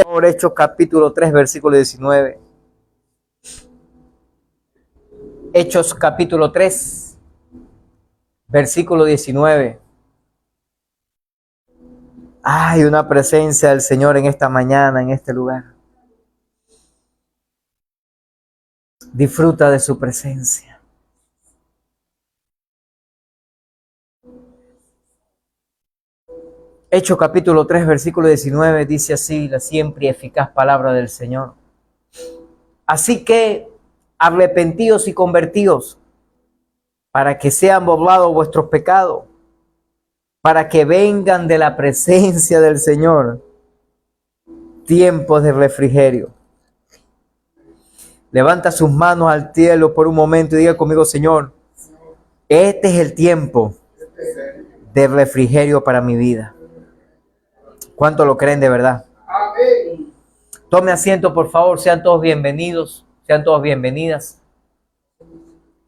Por Hechos capítulo 3, versículo 19. Hechos capítulo 3, versículo 19. Hay una presencia del Señor en esta mañana, en este lugar. Disfruta de su presencia. Hechos capítulo 3, versículo 19 dice así la siempre eficaz palabra del Señor. Así que arrepentíos y convertíos para que sean borrados vuestros pecados, para que vengan de la presencia del Señor tiempos de refrigerio. Levanta sus manos al cielo por un momento y diga conmigo: Señor, este es el tiempo de refrigerio para mi vida. ¿Cuánto lo creen de verdad? Amén. Tome asiento, por favor. Sean todos bienvenidos, sean todas bienvenidas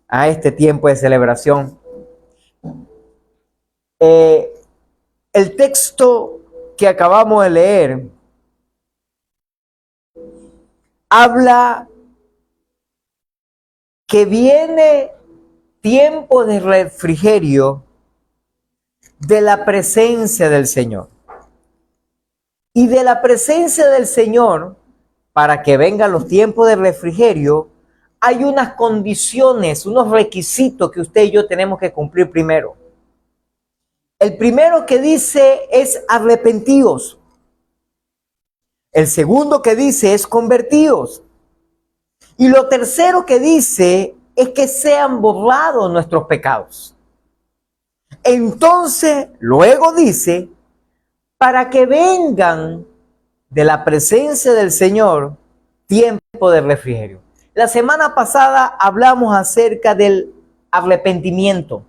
a este tiempo de celebración. El texto que acabamos de leer habla que viene tiempo de refrigerio de la presencia del Señor. Y de la presencia del Señor, para que vengan los tiempos de refrigerio, hay unas condiciones, unos requisitos que usted y yo tenemos que cumplir primero. El primero que dice es arrepentíos. El segundo que dice es convertíos. Y lo tercero que dice es que sean borrados nuestros pecados. Entonces, luego dice, para que vengan de la presencia del Señor tiempo de refrigerio. La semana pasada hablamos acerca del arrepentimiento.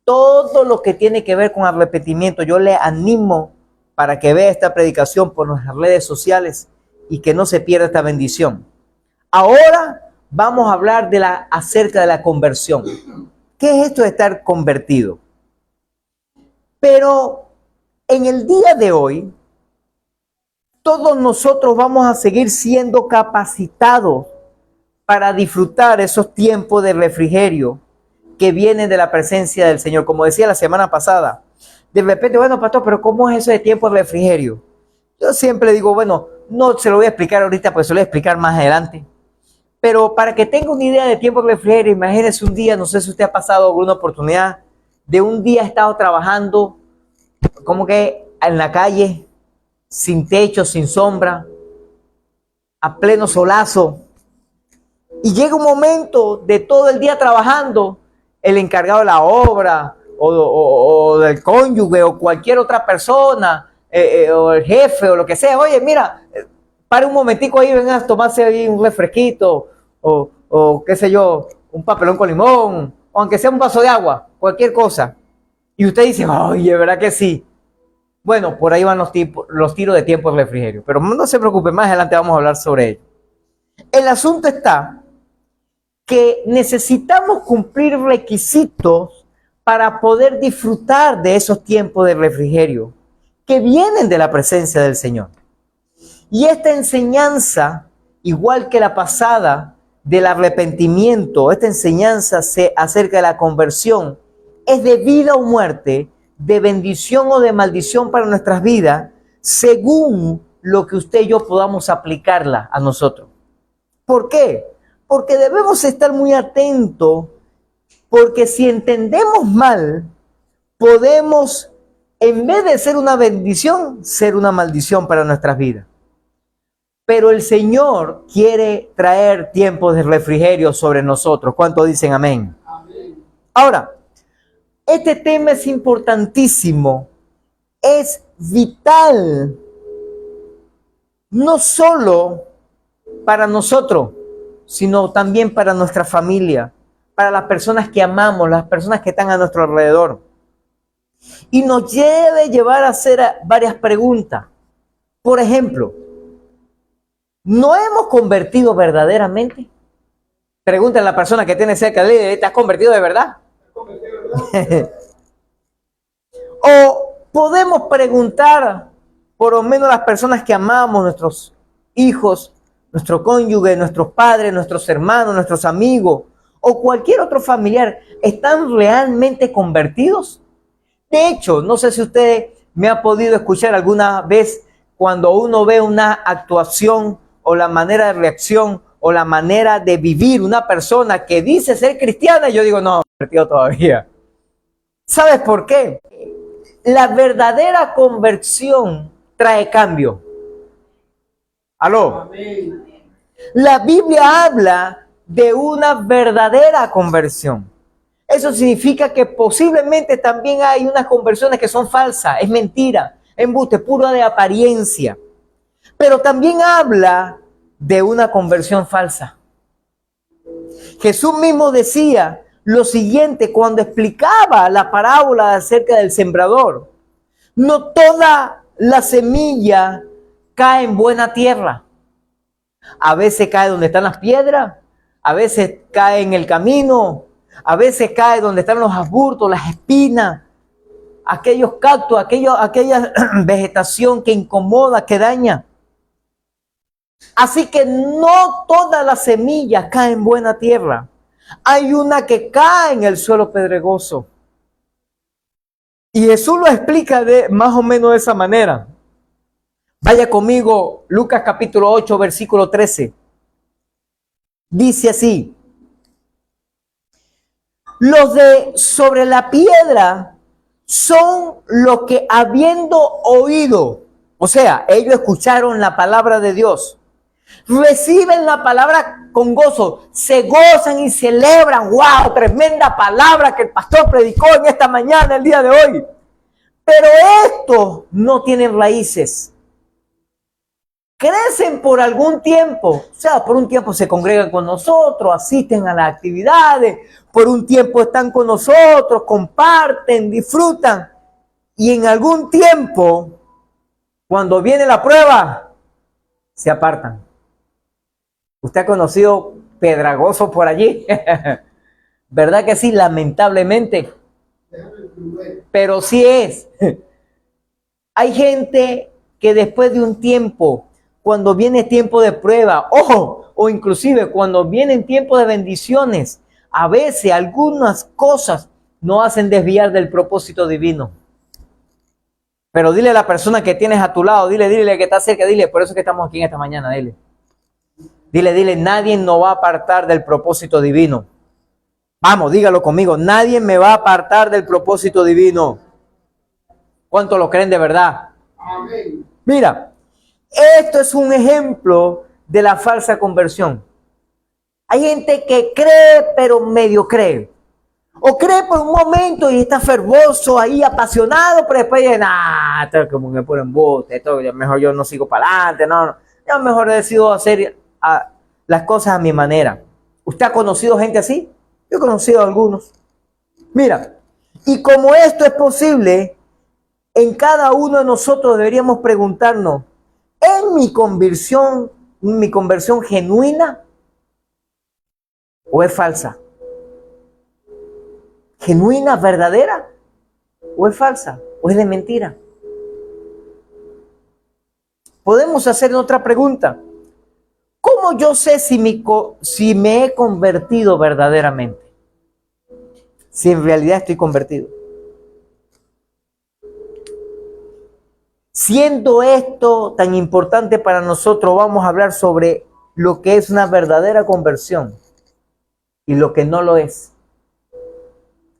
Todo lo que tiene que ver con arrepentimiento, yo le animo para que vea esta predicación por nuestras redes sociales y que no se pierda esta bendición. Ahora vamos a hablar acerca de la conversión. ¿Qué es esto de estar convertido? Pero en el día de hoy, todos nosotros vamos a seguir siendo capacitados para disfrutar esos tiempos de refrigerio que vienen de la presencia del Señor. Como decía la semana pasada, de repente, bueno, pastor, pero ¿cómo es eso de tiempo de refrigerio? Yo siempre digo, bueno, no se lo voy a explicar ahorita, pues se lo voy a explicar más adelante. Pero para que tenga una idea de tiempo de refrigerio, imagínese un día, no sé si usted ha pasado alguna oportunidad, de un día ha estado trabajando como que en la calle, sin techo, sin sombra, a pleno solazo. Y llega un momento de todo el día trabajando, el encargado de la obra, o del cónyuge, o cualquier otra persona, o el jefe, o lo que sea. Oye, mira, para un momentico ahí, vengan a tomarse ahí un refresquito, o qué sé yo, un papelón con limón, o aunque sea un vaso de agua, cualquier cosa. Y usted dice, oye, ¿verdad que sí? Bueno, por ahí van los tiros de tiempo de refrigerio. Pero no se preocupe, más adelante vamos a hablar sobre ello. El asunto está que necesitamos cumplir requisitos para poder disfrutar de esos tiempos de refrigerio que vienen de la presencia del Señor. Y esta enseñanza, igual que la pasada del arrepentimiento, esta enseñanza acerca de la conversión, es de vida o muerte, de bendición o de maldición para nuestras vidas, según lo que usted y yo podamos aplicarla a nosotros. ¿Por qué? Porque debemos estar muy atentos, porque si entendemos mal, podemos, en vez de ser una bendición, ser una maldición para nuestras vidas. Pero el Señor quiere traer tiempos de refrigerio sobre nosotros. ¿Cuántos dicen amén? Amén. Ahora, este tema es importantísimo, es vital, no solo para nosotros, sino también para nuestra familia, para las personas que amamos, las personas que están a nuestro alrededor. Y nos debe llevar a hacer varias preguntas. Por ejemplo, ¿no hemos convertido verdaderamente? Pregúntale a la persona que tiene cerca de él, ¿te has convertido de verdad? O podemos preguntar, por lo menos las personas que amamos, nuestros hijos, nuestro cónyuge, nuestros padres, nuestros hermanos, nuestros amigos o cualquier otro familiar, ¿están realmente convertidos? De hecho, no sé si usted me ha podido escuchar alguna vez cuando uno ve una actuación o la manera de reacción o la manera de vivir una persona que dice ser cristiana, yo digo, no, convertido todavía. ¿Sabes por qué? La verdadera conversión trae cambio. ¿Aló? La Biblia habla de una verdadera conversión. Eso significa que posiblemente también hay unas conversiones que son falsas, es mentira, embuste, puro de apariencia. Pero también habla de una conversión falsa. Jesús mismo decía lo siguiente cuando explicaba la parábola acerca del sembrador. No toda la semilla cae en buena tierra. A veces cae donde están las piedras, a veces cae en el camino, a veces cae donde están los arbustos, las espinas, aquellos cactus, aquella vegetación que incomoda, que daña. Así que no toda la semilla cae en buena tierra. Hay una que cae en el suelo pedregoso. Y Jesús lo explica más o menos de esa manera. Vaya conmigo, Lucas capítulo 8, versículo 13. Dice así: los de sobre la piedra son los que habiendo oído, o sea, ellos escucharon la palabra de Dios, reciben la palabra con gozo, se gozan y celebran. ¡Wow! Tremenda palabra que el pastor predicó en esta mañana, el día de hoy. Pero estos no tienen raíces. Crecen por algún tiempo, o sea, por un tiempo se congregan con nosotros, asisten a las actividades, por un tiempo están con nosotros, comparten, disfrutan, y en algún tiempo, cuando viene la prueba, se apartan. ¿Usted ha conocido pedragosos por allí? ¿Verdad que sí? Lamentablemente. Pero sí es. Hay gente que después de un tiempo, cuando viene tiempo de prueba, ojo, o inclusive cuando vienen tiempos de bendiciones, a veces algunas cosas no hacen desviar del propósito divino. Pero dile a la persona que tienes a tu lado, dile que está cerca, dile, por eso que estamos aquí en esta mañana, dile. Dile, nadie nos va a apartar del propósito divino. Vamos, dígalo conmigo, nadie me va a apartar del propósito divino. ¿Cuántos lo creen de verdad? Amén. Mira, esto es un ejemplo de la falsa conversión. Hay gente que cree, pero medio cree. O cree por un momento y está fervoroso, ahí apasionado, pero después dice, nah, esto es como me ponen bote, esto mejor yo no sigo para adelante, no. Yo mejor decido hacer las cosas a mi manera. ¿Usted ha conocido gente así? Yo he conocido a algunos. Mira, y como esto es posible, en cada uno de nosotros deberíamos preguntarnos, ¿es mi conversión genuina o es falsa? ¿Genuina, verdadera? ¿O es falsa? ¿O es de mentira? Podemos hacer otra pregunta. ¿Cómo yo sé si me he convertido verdaderamente? Si en realidad estoy convertido. Siendo esto tan importante para nosotros, vamos a hablar sobre lo que es una verdadera conversión y lo que no lo es.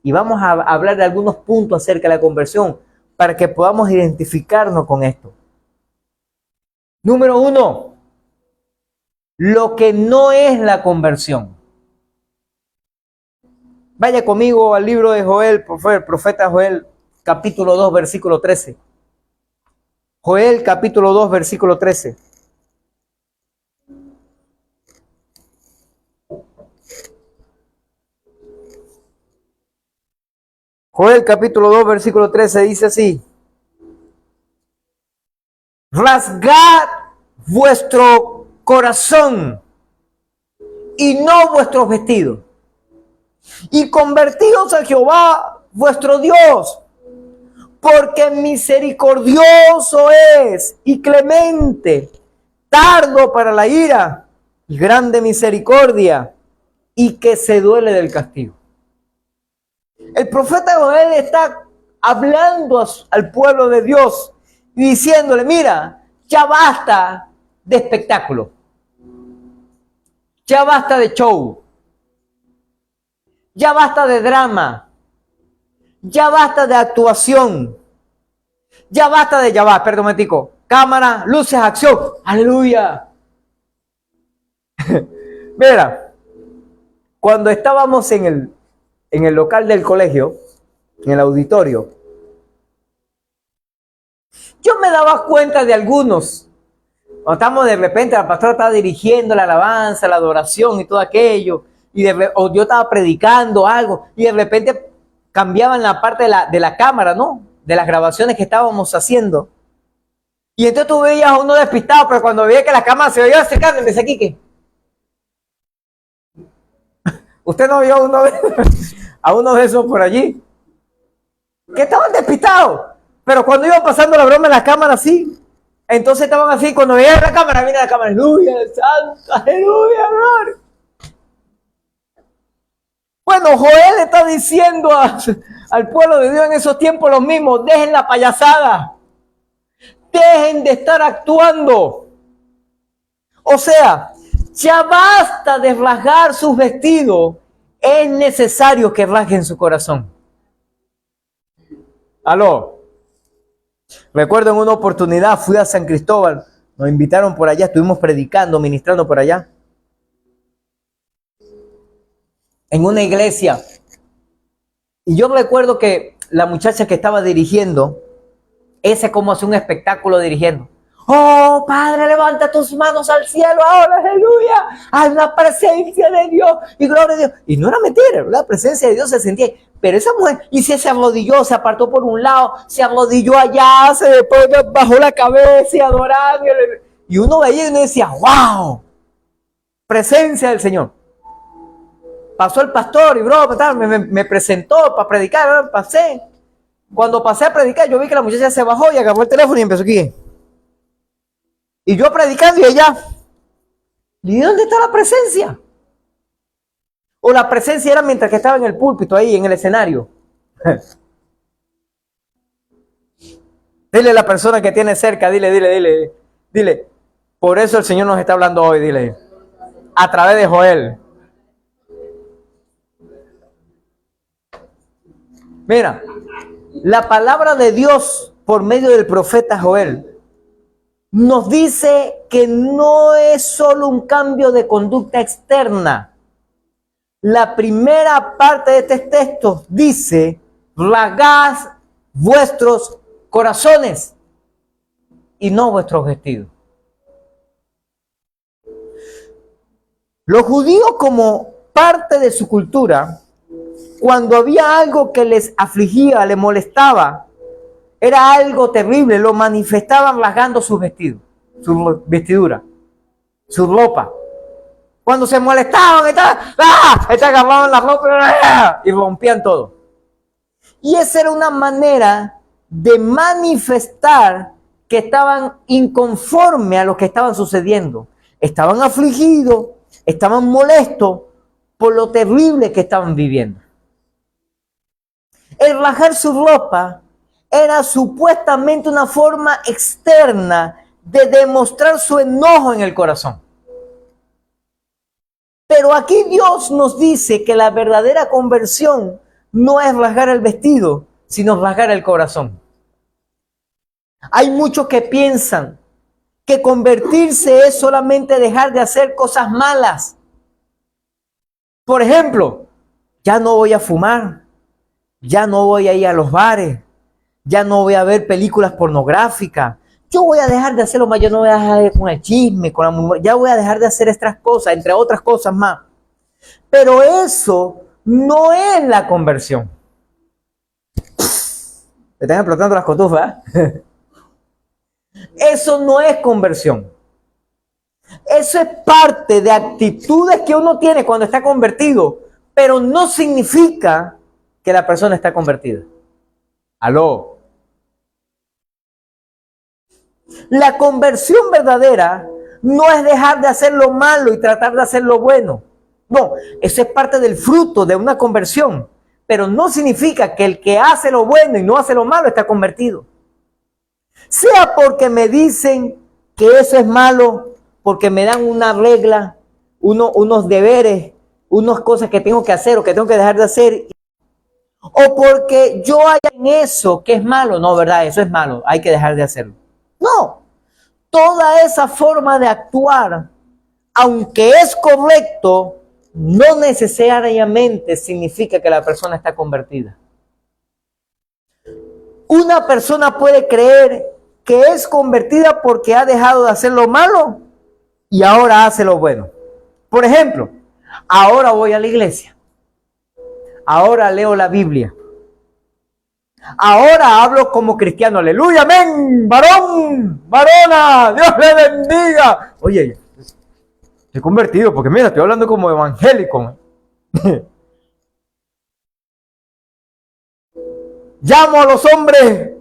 Y vamos a hablar de algunos puntos acerca de la conversión para que podamos identificarnos con esto. Número 1, lo que no es la conversión. Vaya conmigo al libro de Joel, por favor, el profeta Joel, capítulo 2, versículo 13. Joel, capítulo 2, versículo 13. Joel, capítulo 2, versículo 13, dice así: rasgad vuestro corazón y no vuestros vestidos, y convertíos a Jehová vuestro Dios, porque misericordioso es y clemente, tardo para la ira y grande misericordia, y que se duele del castigo. El profeta Joel está hablando al pueblo de Dios y diciéndole, mira, ya basta de espectáculo, ya basta de show, ya basta de drama, ya basta de actuación, ya basta de perdón, un momentico, cámara, luces, acción, aleluya. Mira, cuando estábamos en el local del colegio, en el auditorio, yo me daba cuenta de algunos. Cuando estamos de repente, la pastora estaba dirigiendo la alabanza, la adoración y todo aquello, o yo estaba predicando algo, y de repente cambiaban la parte de la cámara, ¿no? De las grabaciones que estábamos haciendo. Y entonces tú veías a uno despistado, pero cuando veía que la cámara se veía acercando, empecé aquí, ¿qué? ¿Usted no vio a uno de esos por allí? Que estaban despistados. Pero cuando iba pasando la broma en la cámara, sí. Entonces estaban así, cuando veían la cámara, viene la cámara, aleluya, santo, aleluya, gloria. Bueno, Joel está diciendo al pueblo de Dios en esos tiempos lo mismo, dejen la payasada, dejen de estar actuando. O sea, ya basta de rasgar sus vestidos, es necesario que rasguen su corazón. Aló. Recuerdo en una oportunidad fui a San Cristóbal, nos invitaron por allá, estuvimos predicando, ministrando por allá, en una iglesia. Y yo recuerdo que la muchacha que estaba dirigiendo, ese como hace un espectáculo dirigiendo. Oh, Padre, levanta tus manos al cielo ahora, aleluya. Hay la presencia de Dios y gloria a Dios. Y no era mentira, la presencia de Dios se sentía. Pero esa mujer, y se arrodilló, se apartó por un lado, se arrodilló allá, se bajó la cabeza y adorando. Y uno veía y uno decía, wow, presencia del Señor. Pasó el pastor y bro, me presentó para predicar, pasé. Cuando pasé a predicar, yo vi que la muchacha se bajó y agarró el teléfono y empezó aquí. Y yo predicando y ella, ¿y dónde está la presencia? O la presencia era mientras que estaba en el púlpito ahí, en el escenario. Dile a la persona que tiene cerca, dile. Por eso el Señor nos está hablando hoy, dile. A través de Joel. Mira, la palabra de Dios por medio del profeta Joel nos dice que no es solo un cambio de conducta externa. La primera parte de este texto dice, rasgad vuestros corazones y no vuestros vestidos. Los judíos, como parte de su cultura, cuando había algo que les afligía, les molestaba, era algo terrible, lo manifestaban rasgando sus vestidos, su vestidura, su ropa. Cuando se molestaban, agarraban la ropa y rompían todo. Y esa era una manera de manifestar que estaban inconformes a lo que estaban sucediendo. Estaban afligidos, estaban molestos por lo terrible que estaban viviendo. El rasgar su ropa era supuestamente una forma externa de demostrar su enojo en el corazón. Pero aquí Dios nos dice que la verdadera conversión no es rasgar el vestido, sino rasgar el corazón. Hay muchos que piensan que convertirse es solamente dejar de hacer cosas malas. Por ejemplo, ya no voy a fumar, ya no voy a ir a los bares, ya no voy a ver películas pornográficas, yo voy a dejar de hacerlo más, yo no voy a dejar con el chisme, con la mujer, ya voy a dejar de hacer estas cosas, entre otras cosas más. Pero eso no es la conversión. Me están explotando las cotufas, ¿eh? Eso no es conversión. Eso es parte de actitudes que uno tiene cuando está convertido, pero no significa que la persona está convertida. Aló. La conversión verdadera no es dejar de hacer lo malo y tratar de hacer lo bueno. No, eso es parte del fruto de una conversión. Pero no significa que el que hace lo bueno y no hace lo malo está convertido. Sea porque me dicen que eso es malo, porque me dan una regla, unos deberes, unas cosas que tengo que hacer o que tengo que dejar de hacer, o porque yo haya en eso que es malo. No, ¿verdad? Eso es malo, hay que dejar de hacerlo. No, toda esa forma de actuar, aunque es correcto, no necesariamente significa que la persona está convertida. Una persona puede creer que es convertida porque ha dejado de hacer lo malo y ahora hace lo bueno. Por ejemplo, ahora voy a la iglesia, ahora leo la Biblia, ahora hablo como cristiano, aleluya, amén, varón, varona, Dios le bendiga. Oye, estoy convertido porque mira, estoy hablando como evangélico. Llamo a los hombres,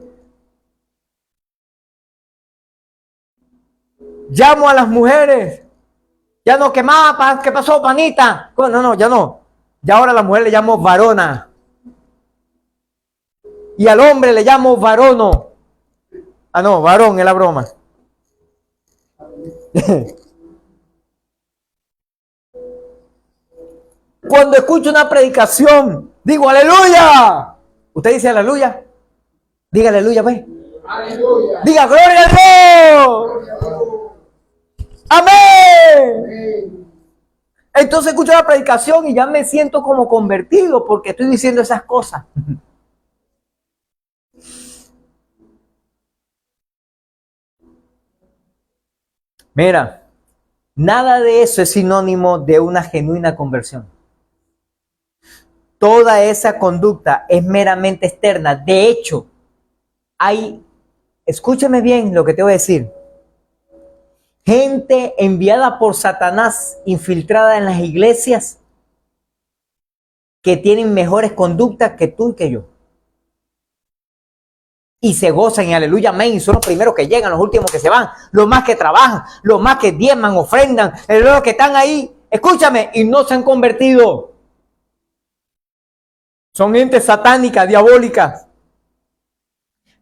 llamo a las mujeres. Ya no, ¿qué más? ¿Qué pasó, panita? No, ya no. Ya ahora a la mujer le llamo varona. Y al hombre le llamo varono. Ah, no, varón es la broma. Cuando escucho una predicación, digo aleluya. ¿Usted dice aleluya? Diga aleluya, pues. Aleluya. Diga gloria a Dios. Amén. Entonces escucho la predicación y ya me siento como convertido porque estoy diciendo esas cosas. Mira, nada de eso es sinónimo de una genuina conversión. Toda esa conducta es meramente externa. De hecho, escúchame bien lo que te voy a decir. Gente enviada por Satanás, infiltrada en las iglesias, que tienen mejores conductas que tú y que yo. Y se gozan y aleluya, amén. Y son los primeros que llegan, los últimos que se van, los más que trabajan, los más que diezman, ofrendan, los que están ahí, escúchame, y no se han convertido. Son gente satánica, diabólica.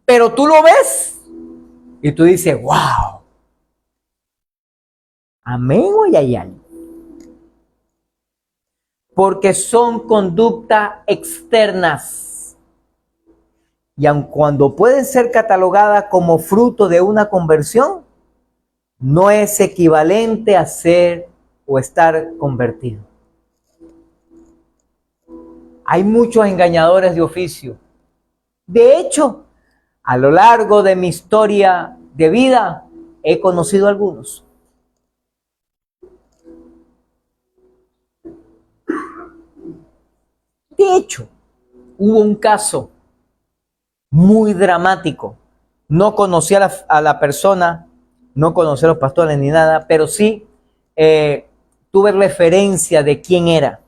Pero tú lo ves y tú dices, wow. Amén o yayal. Porque son conductas externas. Y aun cuando pueden ser catalogadas como fruto de una conversión, no es equivalente a ser o estar convertido. Hay muchos engañadores de oficio. De hecho, a lo largo de mi historia de vida, he conocido algunos. De hecho, hubo un caso muy dramático. No conocí a la persona, no conocí a los pastores ni nada, pero sí tuve referencia de quién era.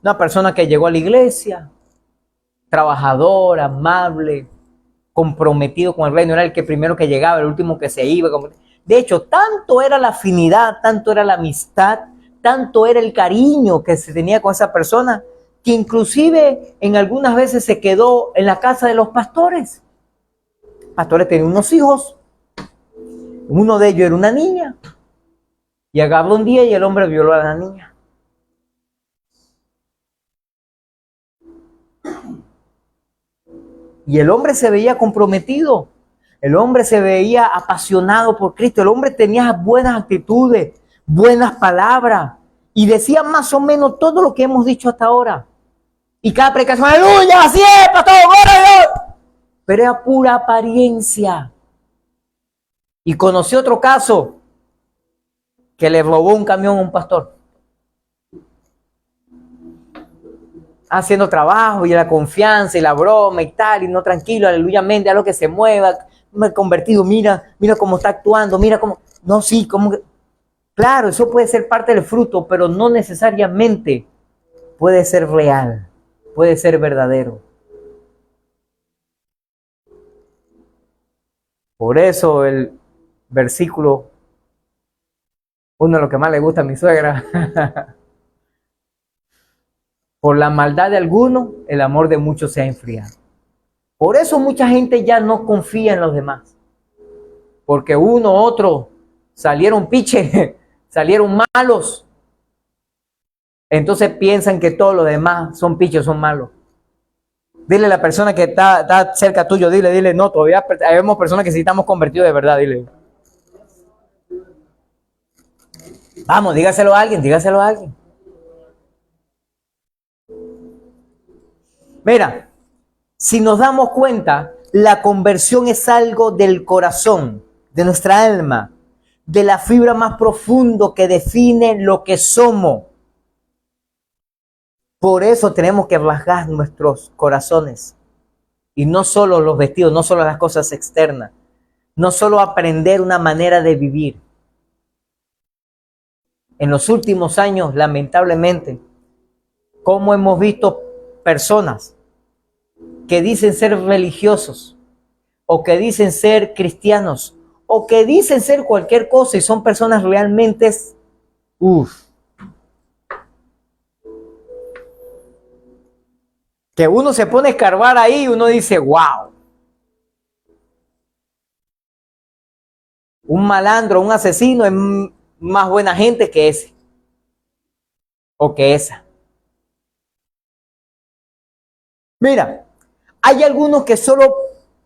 Una persona que llegó a la iglesia, trabajador, amable, comprometido con el reino, era el que primero que llegaba, el último que se iba. De hecho, tanto era la afinidad, tanto era la amistad, tanto era el cariño que se tenía con esa persona, que inclusive en algunas veces se quedó en la casa de los pastores. Pastores tenían unos hijos, uno de ellos era una niña, y agarró un día y el hombre violó a la niña. Y el hombre se veía comprometido, el hombre se veía apasionado por Cristo, el hombre tenía buenas actitudes, buenas palabras, y decía más o menos todo lo que hemos dicho hasta ahora. Y cada predicación, aleluya, así es, pastor, gloria a Dios. Pero era pura apariencia. Y conocí otro caso que le robó un camión a un pastor. Haciendo trabajo y la confianza y la broma y tal, y no tranquilo, aleluya, amén, a lo que se mueva, me he convertido, mira cómo está actuando, mira cómo, no, sí, como que, claro, eso puede ser parte del fruto, pero no necesariamente puede ser real, puede ser verdadero. Por eso el versículo, uno de los que más le gusta a mi suegra, por la maldad de algunos, el amor de muchos se ha enfriado. Por eso mucha gente ya no confía en los demás. Porque uno, otro, salieron piche, salieron malos. Entonces piensan que todos los demás son pichos, son malos. Dile a la persona que está cerca tuyo, dile, no, todavía vemos personas que sí estamos convertidos de verdad, dile. Vamos, dígaselo a alguien, dígaselo a alguien. Mira, si nos damos cuenta, la conversión es algo del corazón, de nuestra alma, de la fibra más profundo que define lo que somos. Por eso tenemos que rasgar nuestros corazones. Y no solo los vestidos, no solo las cosas externas. No solo aprender una manera de vivir. En los últimos años, lamentablemente, cómo hemos visto personas que dicen ser religiosos, o que dicen ser cristianos, o que dicen ser cualquier cosa y son personas realmente, que uno se pone a escarbar ahí y uno dice, wow. Un malandro, un asesino es más buena gente que ese o que esa. Mira, hay algunos que solo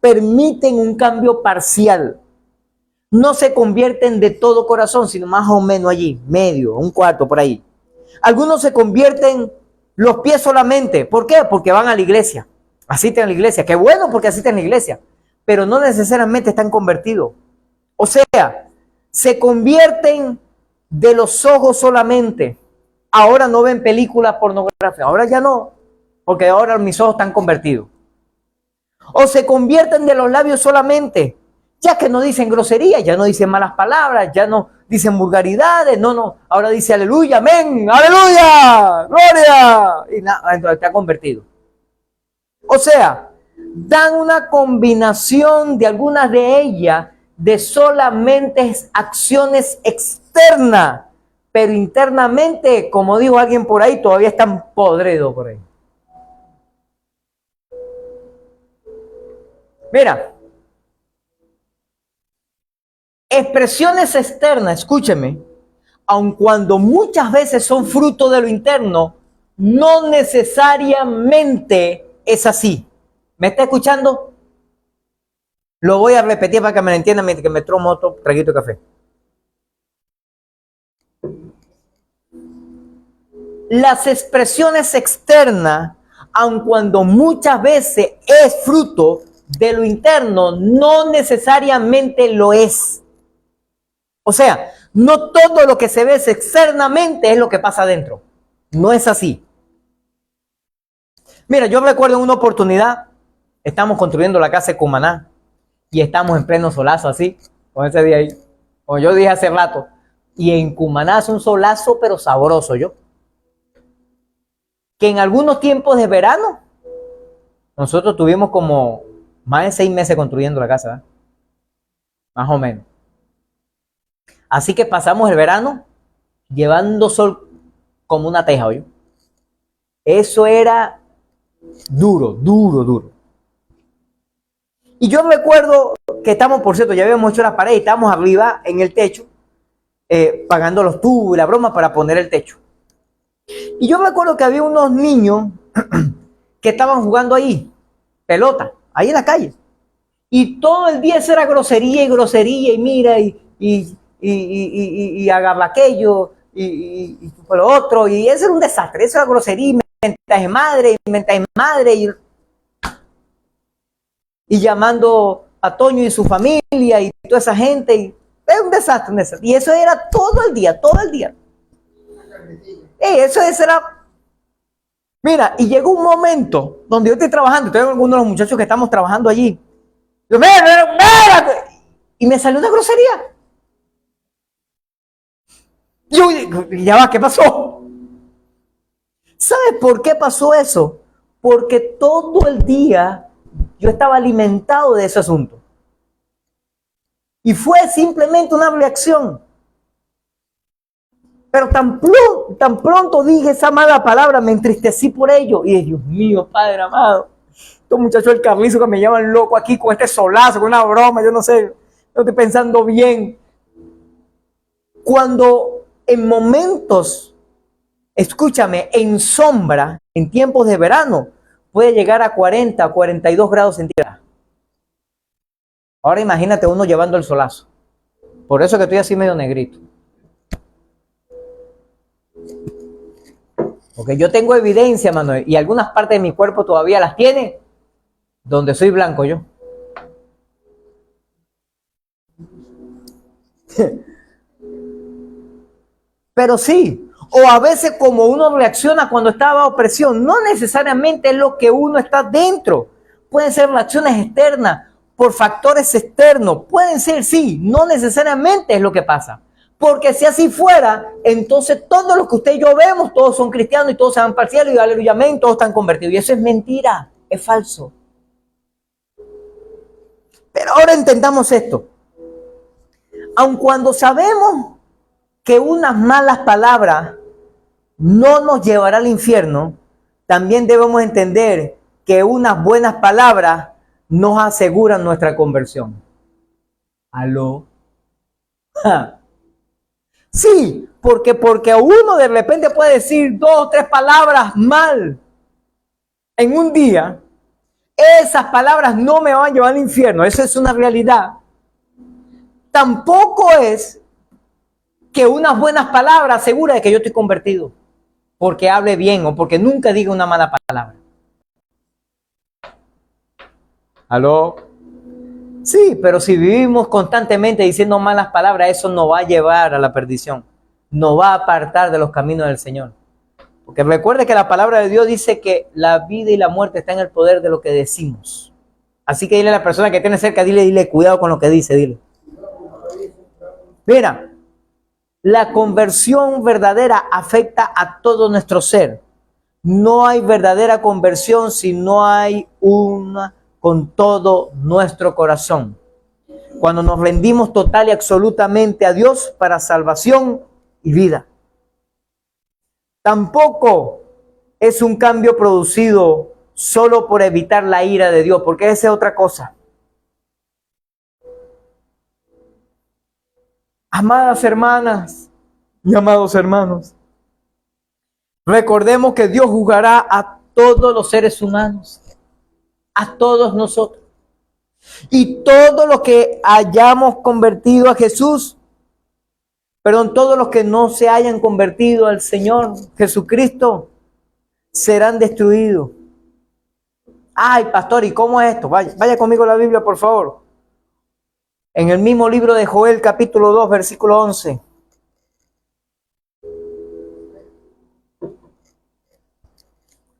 permiten un cambio parcial. No se convierten de todo corazón, sino más o menos allí, medio, un cuarto por ahí. Algunos se convierten los pies solamente. ¿Por qué? Porque van a la iglesia. Asisten a la iglesia. Qué bueno porque asisten a la iglesia. Pero no necesariamente están convertidos. O sea, se convierten de los ojos solamente. Ahora no ven películas pornográficas. Ahora ya no. Porque ahora mis ojos están convertidos. O se convierten de los labios solamente. Ya que no dicen groserías, ya no dicen malas palabras, ya no dicen vulgaridades, no, ahora dice aleluya, amén, aleluya, gloria, y nada, está convertido. O sea, dan una combinación de algunas de ellas de solamente acciones externas, pero internamente, como dijo alguien por ahí, todavía están podridos por ahí. Mira, expresiones externas, escúcheme, aun cuando muchas veces son fruto de lo interno, no necesariamente es así. ¿Me está escuchando? Lo voy a repetir para que me lo entiendan mientras que me tomo otro traguito de café. Las expresiones externas, aun cuando muchas veces es fruto de lo interno, no necesariamente lo es. O sea, no todo lo que se ve externamente es lo que pasa adentro. No es así. Mira, yo recuerdo en una oportunidad, estamos construyendo la casa de Cumaná y estamos en pleno solazo así, con ese día ahí, como yo dije hace rato, y en Cumaná es un solazo pero sabroso yo. Que en algunos tiempos de verano, nosotros tuvimos como más de 6 meses construyendo la casa, ¿eh? Más o menos. Así que pasamos el verano llevando sol como una teja, ¿oye? Eso era duro. Y yo recuerdo que estamos, por cierto, ya habíamos hecho la pared y estábamos arriba en el techo, pagando los tubos y la broma para poner el techo. Y yo recuerdo que había unos niños que estaban jugando ahí, pelota, ahí en la calle. Y todo el día eso era grosería y mira, y agarra aquello, y lo otro, y eso era un desastre, eso era grosería, y mensaje madre, y llamando a Toño y su familia, y toda esa gente, y era un desastre, y eso era todo el día. Eso era. Mira, y llegó un momento donde yo estoy trabajando, estoy con algunos de los muchachos que estamos trabajando allí. Yo, mira, y me salió una grosería. Yo, ya va, ¿qué pasó? ¿Sabes por qué pasó eso? Porque todo el día yo estaba alimentado de ese asunto. Y fue simplemente una reacción. Pero tan pronto dije esa mala palabra, me entristecí por ello. Y dije, Dios mío, Padre amado, estos muchachos del Carlizo que me llaman loco aquí con este solazo, con una broma, yo no sé, no estoy pensando bien. Cuando en momentos, escúchame, en sombra, en tiempos de verano, puede llegar a 40, 42 grados centígrados. Ahora imagínate uno llevando el solazo. Por eso que estoy así medio negrito. Porque yo tengo evidencia, Manuel, y algunas partes de mi cuerpo todavía las tiene, donde soy blanco yo. Pero sí, o a veces como uno reacciona cuando está bajo presión, no necesariamente es lo que uno está dentro. Pueden ser reacciones externas, por factores externos. Pueden ser, sí, no necesariamente es lo que pasa. Porque si así fuera, entonces todos los que usted y yo vemos, todos son cristianos y todos se van para el cielo y aleluya, amén, todos están convertidos. Y eso es mentira, es falso. Pero ahora entendamos esto. Aun cuando sabemos que unas malas palabras no nos llevará al infierno, también debemos entender que unas buenas palabras nos aseguran nuestra conversión. ¿Aló? ¡Ja! Sí, porque uno de repente puede decir 2 o 3 palabras mal en un día. Esas palabras no me van a llevar al infierno, eso es una realidad. Tampoco es que unas buenas palabras asegura de que yo estoy convertido, porque hable bien o porque nunca diga una mala palabra. ¿Aló? Sí, pero si vivimos constantemente diciendo malas palabras, eso nos va a llevar a la perdición. Nos va a apartar de los caminos del Señor. Porque recuerde que la palabra de Dios dice que la vida y la muerte están en el poder de lo que decimos. Así que dile a la persona que tiene cerca, dile cuidado con lo que dice, dile. Mira, la conversión verdadera afecta a todo nuestro ser. No hay verdadera conversión si no hay una con todo nuestro corazón. Cuando nos rendimos total y absolutamente a Dios para salvación y vida. Tampoco es un cambio producido solo por evitar la ira de Dios, porque esa es otra cosa. Amadas hermanas y amados hermanos, recordemos que Dios juzgará a todos los seres humanos, a todos nosotros. Y todos los que hayamos convertido a Jesús, todos los que no se hayan convertido al Señor Jesucristo, serán destruidos. Ay, pastor, ¿y cómo es esto? Vaya conmigo a la Biblia, por favor. En el mismo libro de Joel, capítulo 2, versículo 11.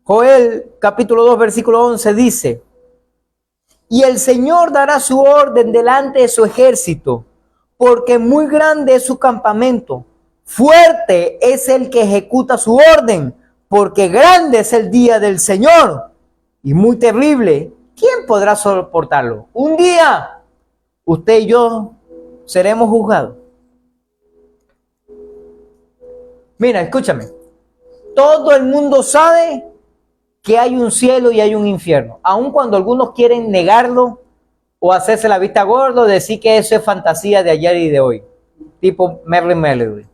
Joel, capítulo 2, versículo 11 dice: y el Señor dará su orden delante de su ejército, porque muy grande es su campamento. Fuerte es el que ejecuta su orden, porque grande es el día del Señor y muy terrible. ¿Quién podrá soportarlo? Un día usted y yo seremos juzgados. Mira, escúchame. Todo el mundo sabe que hay un cielo y hay un infierno. Aun cuando algunos quieren negarlo o hacerse la vista gordo, decir que eso es fantasía de ayer y de hoy. Tipo Merlin Melody.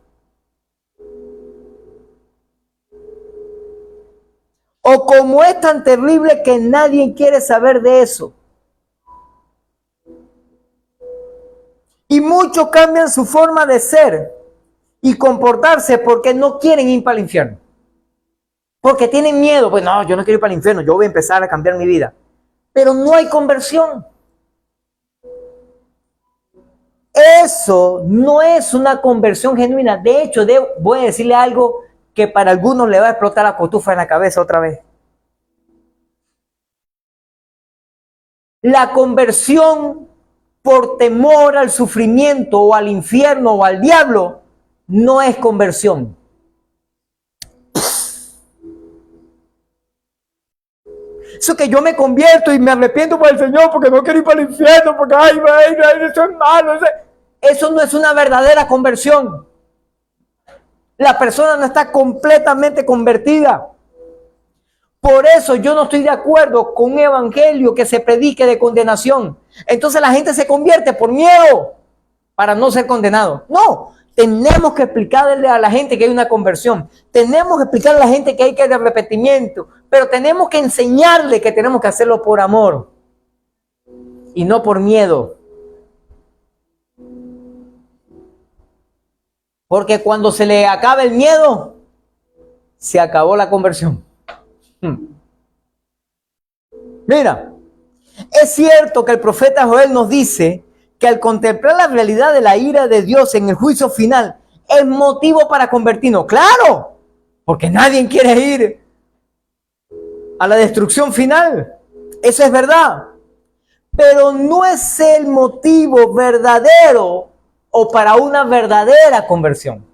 O como es tan terrible que nadie quiere saber de eso. Y muchos cambian su forma de ser y comportarse porque no quieren ir para el infierno. Porque tienen miedo. Pues no, yo no quiero ir para el infierno, yo voy a empezar a cambiar mi vida. Pero no hay conversión. Eso no es una conversión genuina. De hecho, voy a decirle algo que para algunos le va a explotar la cotufa en la cabeza otra vez. La conversión por temor al sufrimiento o al infierno o al diablo no es conversión. Eso que yo me convierto y me arrepiento por el Señor porque no quiero ir para el infierno, porque ay, eso es malo. Eso no es una verdadera conversión. La persona no está completamente convertida. Por eso yo no estoy de acuerdo con un evangelio que se predique de condenación. Entonces la gente se convierte por miedo para no ser condenado. No, tenemos que explicarle a la gente que hay una conversión. Tenemos que explicarle a la gente que hay que dar arrepentimiento. Pero tenemos que enseñarle que tenemos que hacerlo por amor y no por miedo. Porque cuando se le acaba el miedo, se acabó la conversión. Mira, es cierto que el profeta Joel nos dice que al contemplar la realidad de la ira de Dios en el juicio final es motivo para convertirnos. Claro, porque nadie quiere ir a la destrucción final. Eso es verdad. Pero no es el motivo verdadero o para una verdadera conversión.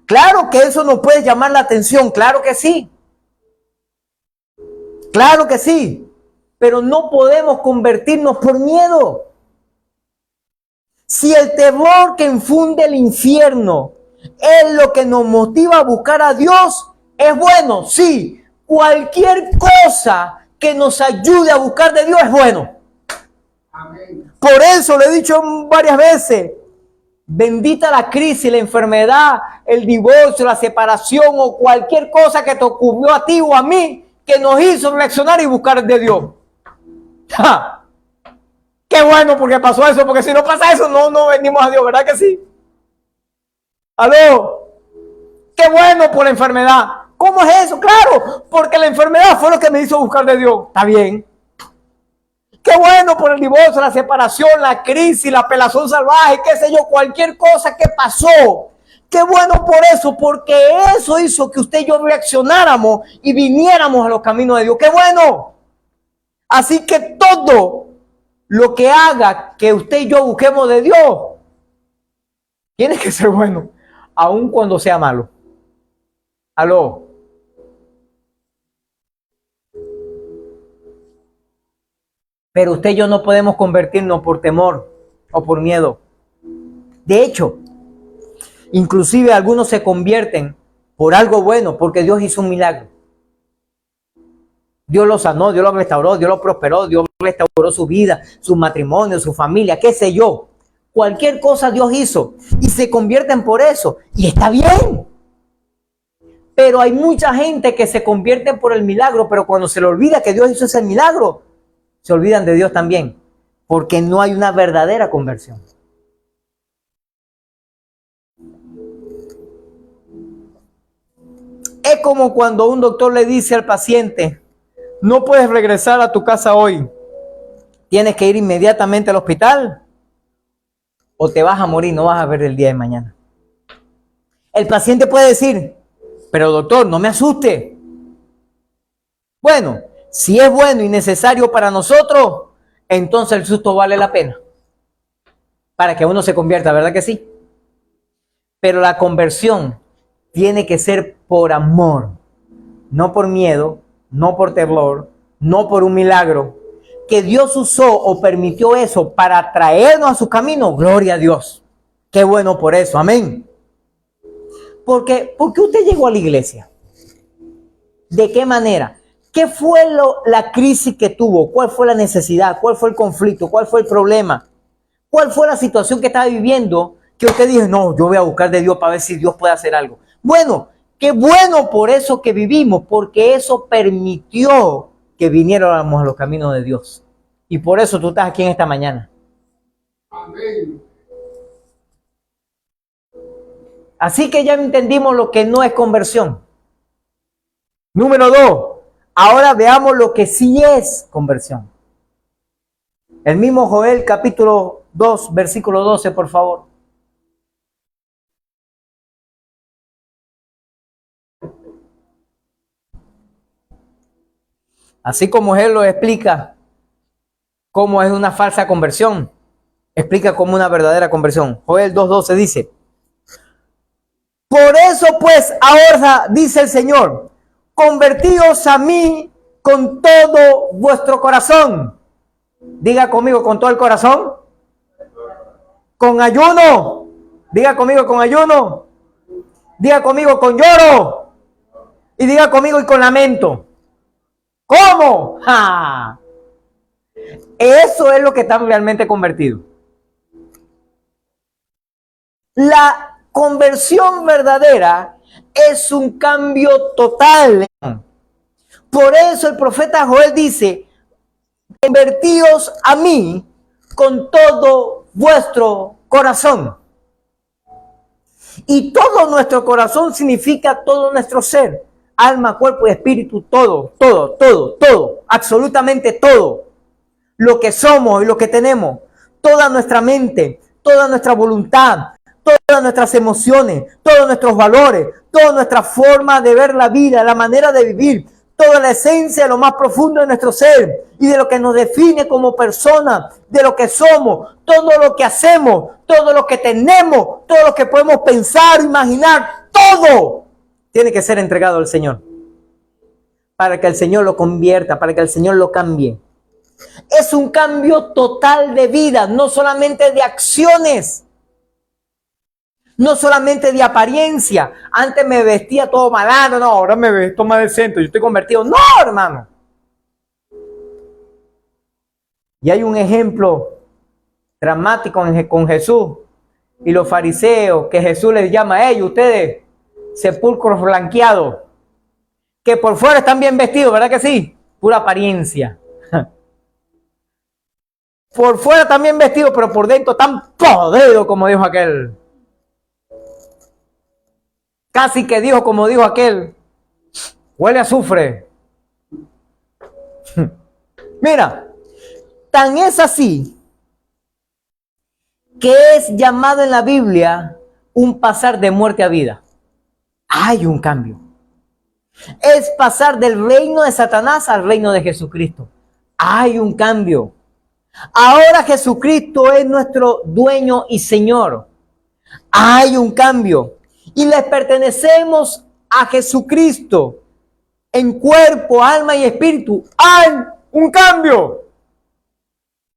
Claro que eso nos puede llamar la atención, claro que sí. Claro que sí. Pero no podemos convertirnos por miedo. Si el terror que infunde el infierno es lo que nos motiva a buscar a Dios, es bueno, sí. Cualquier cosa que nos ayude a buscar de Dios es bueno. Amén. Por eso le he dicho varias veces, bendita la crisis, la enfermedad, el divorcio, la separación o cualquier cosa que te ocurrió a ti o a mí que nos hizo reaccionar y buscar de Dios. ¡Ja! Qué bueno porque pasó eso, porque si no pasa eso, no venimos a Dios, ¿verdad que sí? ¿Aló? Qué bueno por la enfermedad. ¿Cómo es eso? Claro, porque la enfermedad fue lo que me hizo buscar de Dios. Está bien. Qué bueno por el divorcio, la separación, la crisis, la apelación salvaje, qué sé yo, cualquier cosa que pasó. Qué bueno por eso, porque eso hizo que usted y yo reaccionáramos y viniéramos a los caminos de Dios. ¡Qué bueno! Así que todo lo que haga que usted y yo busquemos de Dios tiene que ser bueno, aun cuando sea malo. ¿Aló? Pero usted y yo no podemos convertirnos por temor o por miedo. De hecho, inclusive algunos se convierten por algo bueno, porque Dios hizo un milagro. Dios lo sanó, Dios lo restauró, Dios lo prosperó, Dios restauró su vida, su matrimonio, su familia, qué sé yo. Cualquier cosa Dios hizo y se convierten por eso. Y está bien. Pero hay mucha gente que se convierte por el milagro, pero cuando se le olvida que Dios hizo ese milagro, se olvidan de Dios también, porque no hay una verdadera conversión. Es como cuando un doctor le dice al paciente, no puedes regresar a tu casa hoy, tienes que ir inmediatamente al hospital o te vas a morir, no vas a ver el día de mañana. El paciente puede decir, pero doctor, no me asuste. Bueno, si es bueno y necesario para nosotros, entonces el susto vale la pena. Para que uno se convierta, ¿verdad que sí? Pero la conversión tiene que ser por amor, no por miedo, no por terror, no por un milagro. Que Dios usó o permitió eso para traernos a su camino, gloria a Dios. Qué bueno por eso, amén. ¿Por qué usted llegó a la iglesia? ¿De qué manera? ¿Qué fue la crisis que tuvo? ¿Cuál fue la necesidad? ¿Cuál fue el conflicto? ¿Cuál fue el problema? ¿Cuál fue la situación que estaba viviendo que usted dijo, no, yo voy a buscar de Dios para ver si Dios puede hacer algo? Bueno, qué bueno por eso que vivimos, porque eso permitió que viniéramos a los caminos de Dios. Y por eso tú estás aquí en esta mañana. Amén. Así que ya entendimos lo que no es conversión. Número 2. Ahora veamos lo que sí es conversión. El mismo Joel capítulo 2, versículo 12, por favor. Así como él lo explica cómo es una falsa conversión, explica cómo una verdadera conversión. Joel 2:12 dice, por eso pues ahora dice el Señor, convertíos a mí con todo vuestro corazón. Diga conmigo, con todo el corazón. con ayuno. Diga conmigo con ayuno. Diga conmigo con lloro. Y diga conmigo y con lamento. ¿Cómo? ¡Ja! Eso es lo que están realmente convertidos. La conversión verdadera es un cambio total. Por eso el profeta Joel dice, convertíos a mí con todo vuestro corazón. Y todo nuestro corazón significa todo nuestro ser, alma, cuerpo y espíritu, todo, absolutamente todo. Lo que somos y lo que tenemos, toda nuestra mente, toda nuestra voluntad, todas nuestras emociones, todos nuestros valores, toda nuestra forma de ver la vida, la manera de vivir, toda la esencia, lo más profundo de nuestro ser y de lo que nos define como persona, de lo que somos, todo lo que hacemos, todo lo que tenemos, todo lo que podemos pensar, imaginar, todo tiene que ser entregado al Señor para que el Señor lo convierta, para que el Señor lo cambie. Es un cambio total de vida, no solamente de acciones, no solamente de apariencia. Antes me vestía todo malandro, no, ahora me vesto más decente, yo estoy convertido. No, hermano. Y hay un ejemplo dramático con Jesús y los fariseos, que Jesús les llama a ellos, ustedes, sepulcros blanqueados, que por fuera están bien vestidos, ¿verdad que sí? Pura apariencia. Por fuera también vestido, pero por dentro tan podrido, como dijo aquel. Casi que dijo, como dijo aquel, huele a azufre. Mira, tan es así que es llamado en la Biblia un pasar de muerte a vida. Hay un cambio. Es pasar del reino de Satanás al reino de Jesucristo. Hay un cambio. Ahora Jesucristo es nuestro dueño y Señor. Hay un cambio. Y les pertenecemos a Jesucristo en cuerpo, alma y espíritu. Hay un cambio.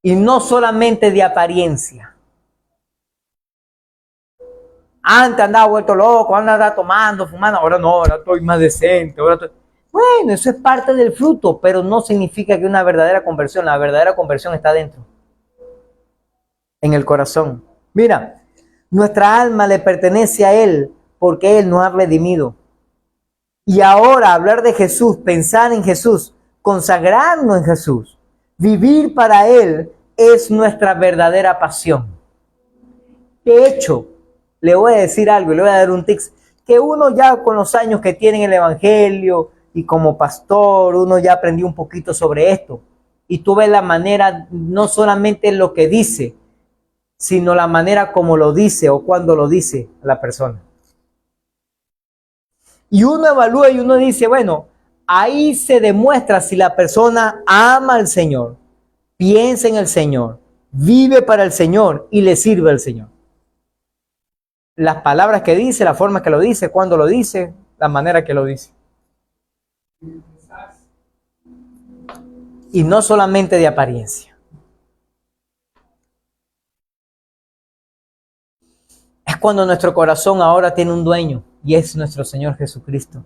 Y no solamente de apariencia. Antes andaba vuelto loco, andaba tomando, fumando. Ahora no, ahora estoy más decente. Bueno, eso es parte del fruto, pero no significa que una verdadera conversión. La verdadera conversión está dentro, en el corazón. Mira, nuestra alma le pertenece a Él porque Él nos ha redimido. Y ahora hablar de Jesús, pensar en Jesús, consagrarnos en Jesús, vivir para Él es nuestra verdadera pasión. De hecho, le voy a decir algo y le voy a dar un tips, que uno ya con los años que tiene el Evangelio y como pastor, uno ya aprendió un poquito sobre esto. Y tú ves la manera, no solamente lo que dice, sino la manera como lo dice o cuando lo dice la persona. Y uno evalúa y uno dice, bueno, ahí se demuestra si la persona ama al Señor, piensa en el Señor, vive para el Señor y le sirve al Señor. Las palabras que dice, la forma que lo dice, cuando lo dice, la manera que lo dice. Y no solamente de apariencia. Es cuando nuestro corazón ahora tiene un dueño y es nuestro Señor Jesucristo.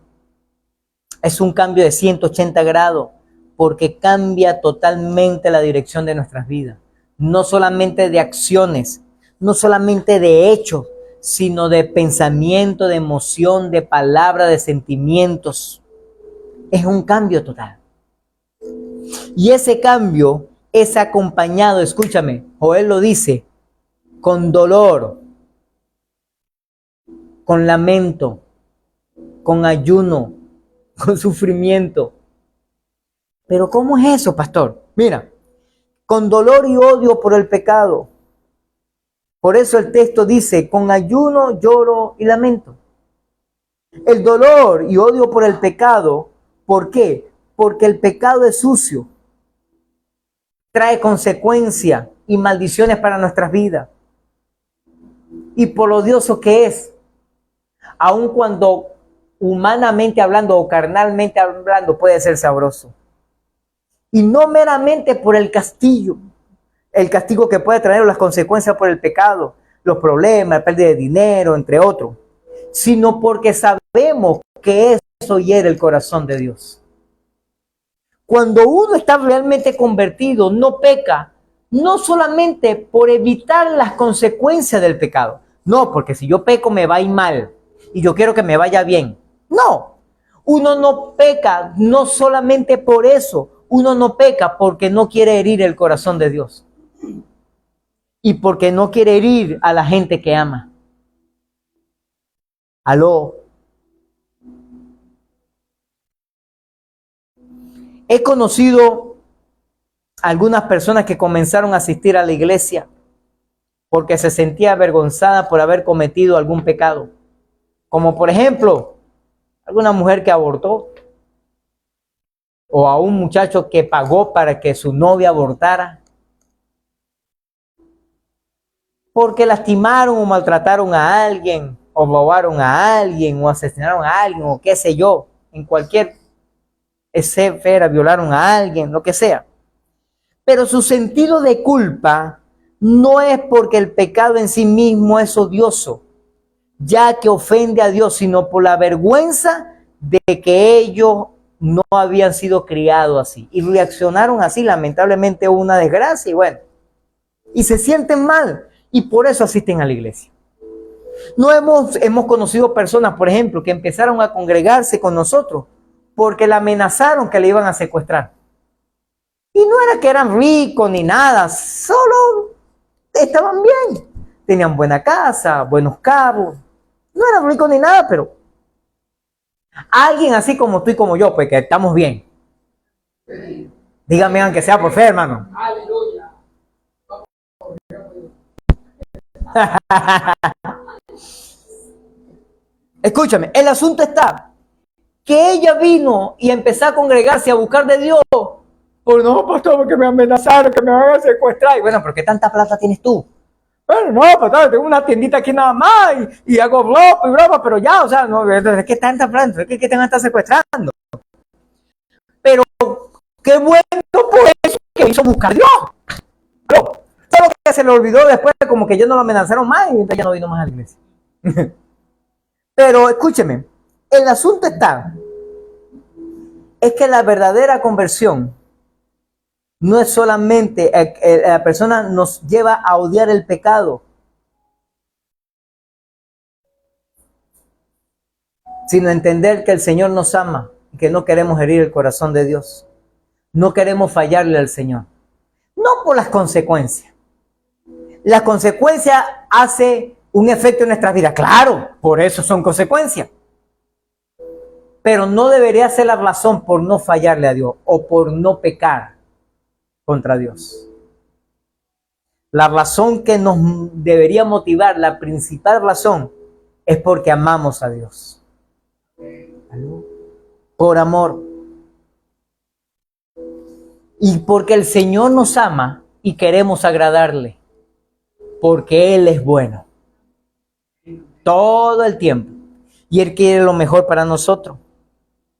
Es un cambio de 180 grados porque cambia totalmente la dirección de nuestras vidas. No solamente de acciones, no solamente de hechos, sino de pensamiento, de emoción, de palabra, de sentimientos. Es un cambio total. Y ese cambio es acompañado, escúchame, Joel lo dice, con dolor, con lamento, con ayuno, con sufrimiento. Pero ¿cómo es eso, pastor? Mira, con dolor y odio por el pecado. Por eso el texto dice, con ayuno, lloro y lamento. El dolor y odio por el pecado, ¿por qué? Porque el pecado es sucio. Trae consecuencias y maldiciones para nuestras vidas. Y por lo odioso que es, aun cuando humanamente hablando o carnalmente hablando puede ser sabroso. Y no meramente por el castigo que puede traer o las consecuencias por el pecado, los problemas, la pérdida de dinero, entre otros, sino porque sabemos que eso hiere el corazón de Dios. Cuando uno está realmente convertido, no peca, no solamente por evitar las consecuencias del pecado. No, porque si yo peco me va a ir mal y yo quiero que me vaya bien. No, uno no peca no solamente por eso. Uno no peca porque no quiere herir el corazón de Dios. Y porque no quiere herir a la gente que ama. Aló. He conocido algunas personas que comenzaron a asistir a la iglesia porque se sentía avergonzada por haber cometido algún pecado. Como por ejemplo, alguna mujer que abortó, o a un muchacho que pagó para que su novia abortara, porque lastimaron o maltrataron a alguien, o robaron a alguien, o asesinaron a alguien, o qué sé yo, en cualquier esfera violaron a alguien, lo que sea. Pero su sentido de culpa no es porque el pecado en sí mismo es odioso, ya que ofende a Dios, sino por la vergüenza de que ellos no habían sido criados así y reaccionaron así. Lamentablemente una desgracia y bueno, y se sienten mal y por eso asisten a la iglesia. No hemos conocido personas, por ejemplo, que empezaron a congregarse con nosotros porque la amenazaron que le iban a secuestrar. Y no era que eran ricos ni nada, solo estaban bien, tenían buena casa, buenos carros, no eran ricos ni nada, pero alguien así como tú y como yo, pues que estamos bien. Dígame aunque sea por fe, hermano. Aleluya. Escúchame, el asunto está que ella vino y empezó a congregarse a buscar de Dios. Pues no, pastor, porque me amenazaron que me van a secuestrar. Y bueno, ¿pero qué tanta plata tienes tú? Bueno, no, pastor, tengo una tiendita aquí nada más y hago ropa y broma, pero ya, o sea, no, es que tanta plata, es que te van a estar secuestrando. Pero qué bueno por eso que hizo buscar a Dios. Pero, solo que se le olvidó después, como que ya no lo amenazaron más y entonces ya no vino más a la iglesia. Pero escúcheme, el asunto está, es que la verdadera conversión no es solamente la persona nos lleva a odiar el pecado, sino entender que el Señor nos ama y que no queremos herir el corazón de Dios. No queremos fallarle al Señor. No por las consecuencias. Las consecuencias hacen un efecto en nuestras vidas. Claro, por eso son consecuencias. Pero no debería ser la razón por no fallarle a Dios o por no pecar contra Dios. La razón que nos debería motivar, la principal razón, es porque amamos a Dios. Por amor. Y porque el Señor nos ama y queremos agradarle. Porque Él es bueno. Todo el tiempo. Y Él quiere lo mejor para nosotros.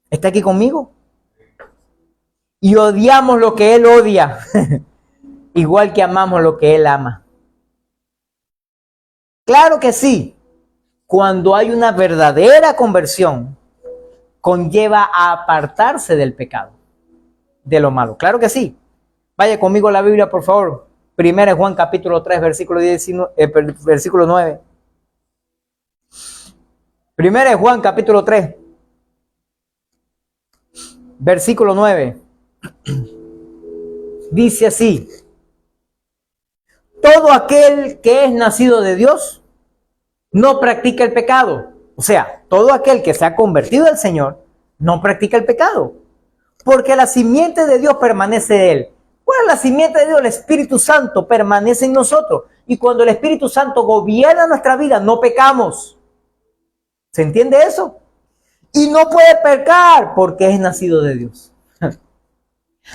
¿Está aquí conmigo? Y odiamos lo que Él odia. Igual que amamos lo que Él ama. Claro que sí. Cuando hay una verdadera conversión, conlleva a apartarse del pecado, de lo malo. Claro que sí. Vaya conmigo a la Biblia, por favor. Primera Juan capítulo 3, versículo 9. Primera Juan capítulo 3, versículo 9. Dice así: todo aquel que es nacido de Dios no practica el pecado. O sea, todo aquel que se ha convertido al Señor no practica el pecado, porque la simiente de Dios permanece en él. ¿Cuál es la simiente de Dios? El Espíritu Santo permanece en nosotros. Y cuando el Espíritu Santo gobierna nuestra vida, no pecamos. ¿Se entiende eso? Y no puede pecar porque es nacido de Dios.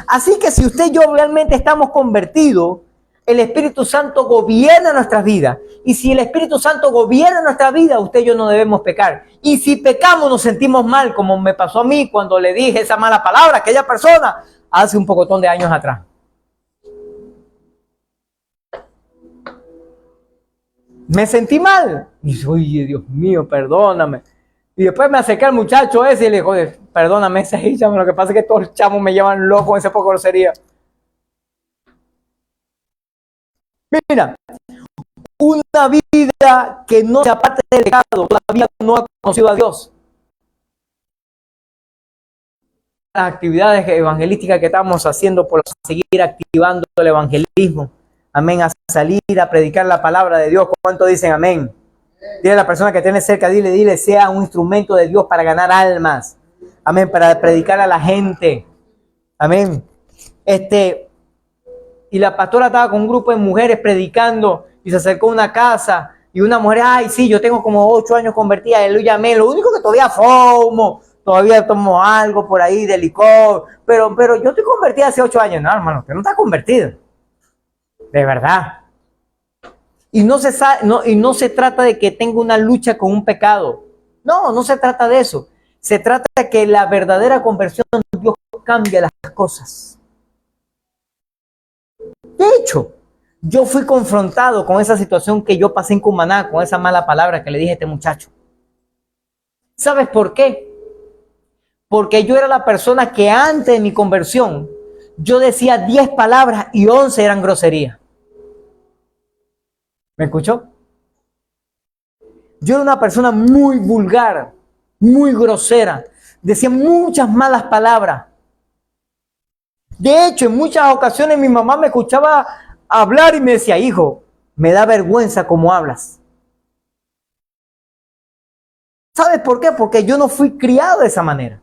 Así que si usted y yo realmente estamos convertidos, el Espíritu Santo gobierna nuestras vidas. Y si el Espíritu Santo gobierna nuestra vida, usted y yo no debemos pecar. Y si pecamos, nos sentimos mal, como me pasó a mí cuando le dije esa mala palabra a aquella persona hace un pocotón de años atrás. Me sentí mal. Y dije, oye, Dios mío, perdóname. Y después me acerqué al muchacho ese y le dije, perdóname, ese es chamo. Lo que pasa es que todos los chamos me llevan loco con esa poca grosería. Mira, una vida que no se aparte del pecado, todavía no ha conocido a Dios. Las actividades evangelísticas que estamos haciendo por seguir activando el evangelismo. Amén, a salir a predicar la palabra de Dios. ¿Cuánto dicen amén? Dile a la persona que tiene cerca, dile, sea un instrumento de Dios para ganar almas. Amén, para predicar a la gente. Amén. Y la pastora estaba con un grupo de mujeres predicando y se acercó a una casa y una mujer, ay, sí, yo tengo como 8 años convertida, aleluya, amén. Lo único que todavía fumo, todavía tomo algo por ahí de licor, pero yo estoy convertida hace 8 años. No, hermano, usted no está convertido. De verdad. Y no se trata de que tenga una lucha con un pecado. No, no se trata de eso. Se trata de que la verdadera conversión, Dios cambia las cosas. De hecho, yo fui confrontado con esa situación que yo pasé en Cumaná, con esa mala palabra que le dije a este muchacho. ¿Sabes por qué? Porque yo era la persona que antes de mi conversión, yo decía 10 palabras y 11 eran groserías. ¿Me escuchó? Yo era una persona muy vulgar, muy grosera. Decía muchas malas palabras. De hecho, en muchas ocasiones mi mamá me escuchaba hablar y me decía, hijo, me da vergüenza cómo hablas. ¿Sabes por qué? Porque yo no fui criado de esa manera.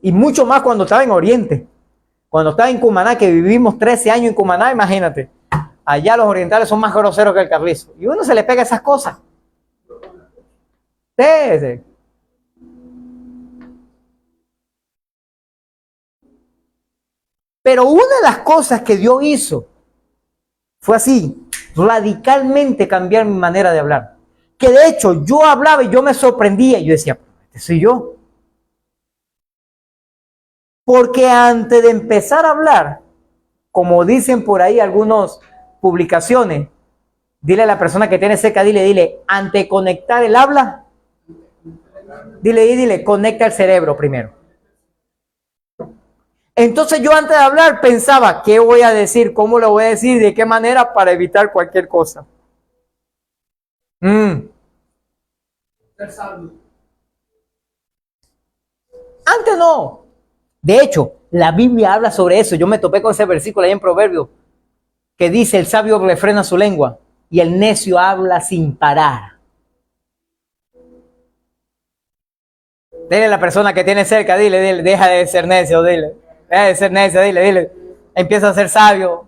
Y mucho más cuando estaba en Oriente. Cuando estaba en Cumaná, que vivimos 13 años en Cumaná, imagínate. Allá los orientales son más groseros que el carrizo. Y uno se le pega esas cosas. Sí. Pero una de las cosas que Dios hizo fue así, radicalmente cambiar mi manera de hablar. Que de hecho yo hablaba y yo me sorprendía y yo decía, este soy yo. Porque antes de empezar a hablar, como dicen por ahí algunas publicaciones, dile a la persona que tiene cerca, dile, antes de conectar el habla, dile, conecta el cerebro primero. Entonces yo antes de hablar pensaba, ¿qué voy a decir? ¿Cómo lo voy a decir? ¿De qué manera? Para evitar cualquier cosa. Antes no. De hecho, la Biblia habla sobre eso. Yo me topé con ese versículo ahí en Proverbios que dice, el sabio refrena su lengua y el necio habla sin parar. Dile a la persona que tiene cerca, dile, deja de ser necio, dile. Deja de ser necio, dile. Empieza a ser sabio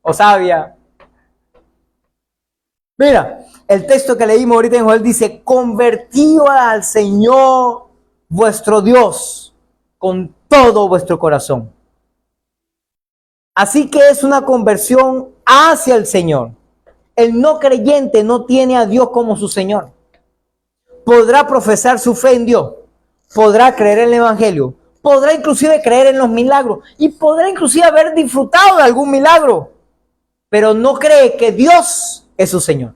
o sabia. Mira, el texto que leímos ahorita en Joel dice, convertíos al Señor vuestro Dios con todo vuestro corazón. Así que es una conversión hacia el Señor. El no creyente no tiene a Dios como su Señor. Podrá profesar su fe en Dios, podrá creer en el Evangelio, podrá inclusive creer en los milagros y podrá inclusive haber disfrutado de algún milagro, pero no cree que Dios es su Señor.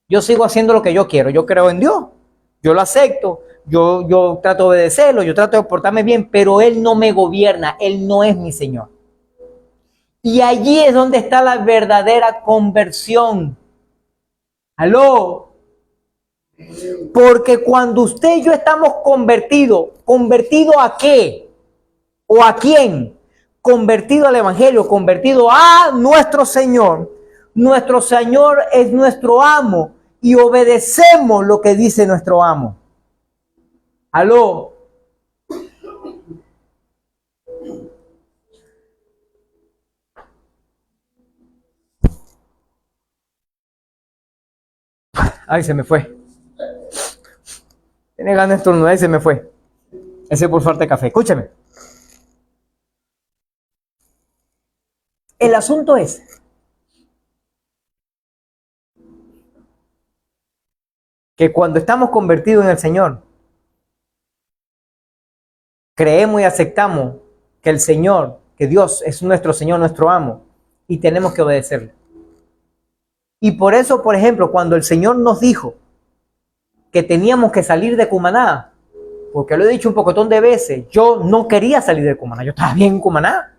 Yo sigo haciendo lo que yo quiero, yo creo en Dios, yo lo acepto, yo trato de obedecerlo, yo trato de portarme bien, pero Él no me gobierna, Él no es mi Señor. Y allí es donde está la verdadera conversión. ¿Aló? Porque cuando usted y yo estamos convertidos, ¿convertido a qué? ¿O a quién? Convertido al Evangelio, convertido a nuestro Señor. Nuestro Señor es nuestro amo y obedecemos lo que dice nuestro amo. ¿Aló? Ay, se me fue. Tiene ganas de estornudar y se me fue. Ese por falta de café. Escúcheme. El asunto es que cuando estamos convertidos en el Señor, creemos y aceptamos que el Señor, que Dios es nuestro Señor, nuestro amo, y tenemos que obedecerle. Y por eso, por ejemplo, cuando el Señor nos dijo que teníamos que salir de Cumaná, porque lo he dicho un pocotón de veces, yo no quería salir de Cumaná, yo estaba bien en Cumaná.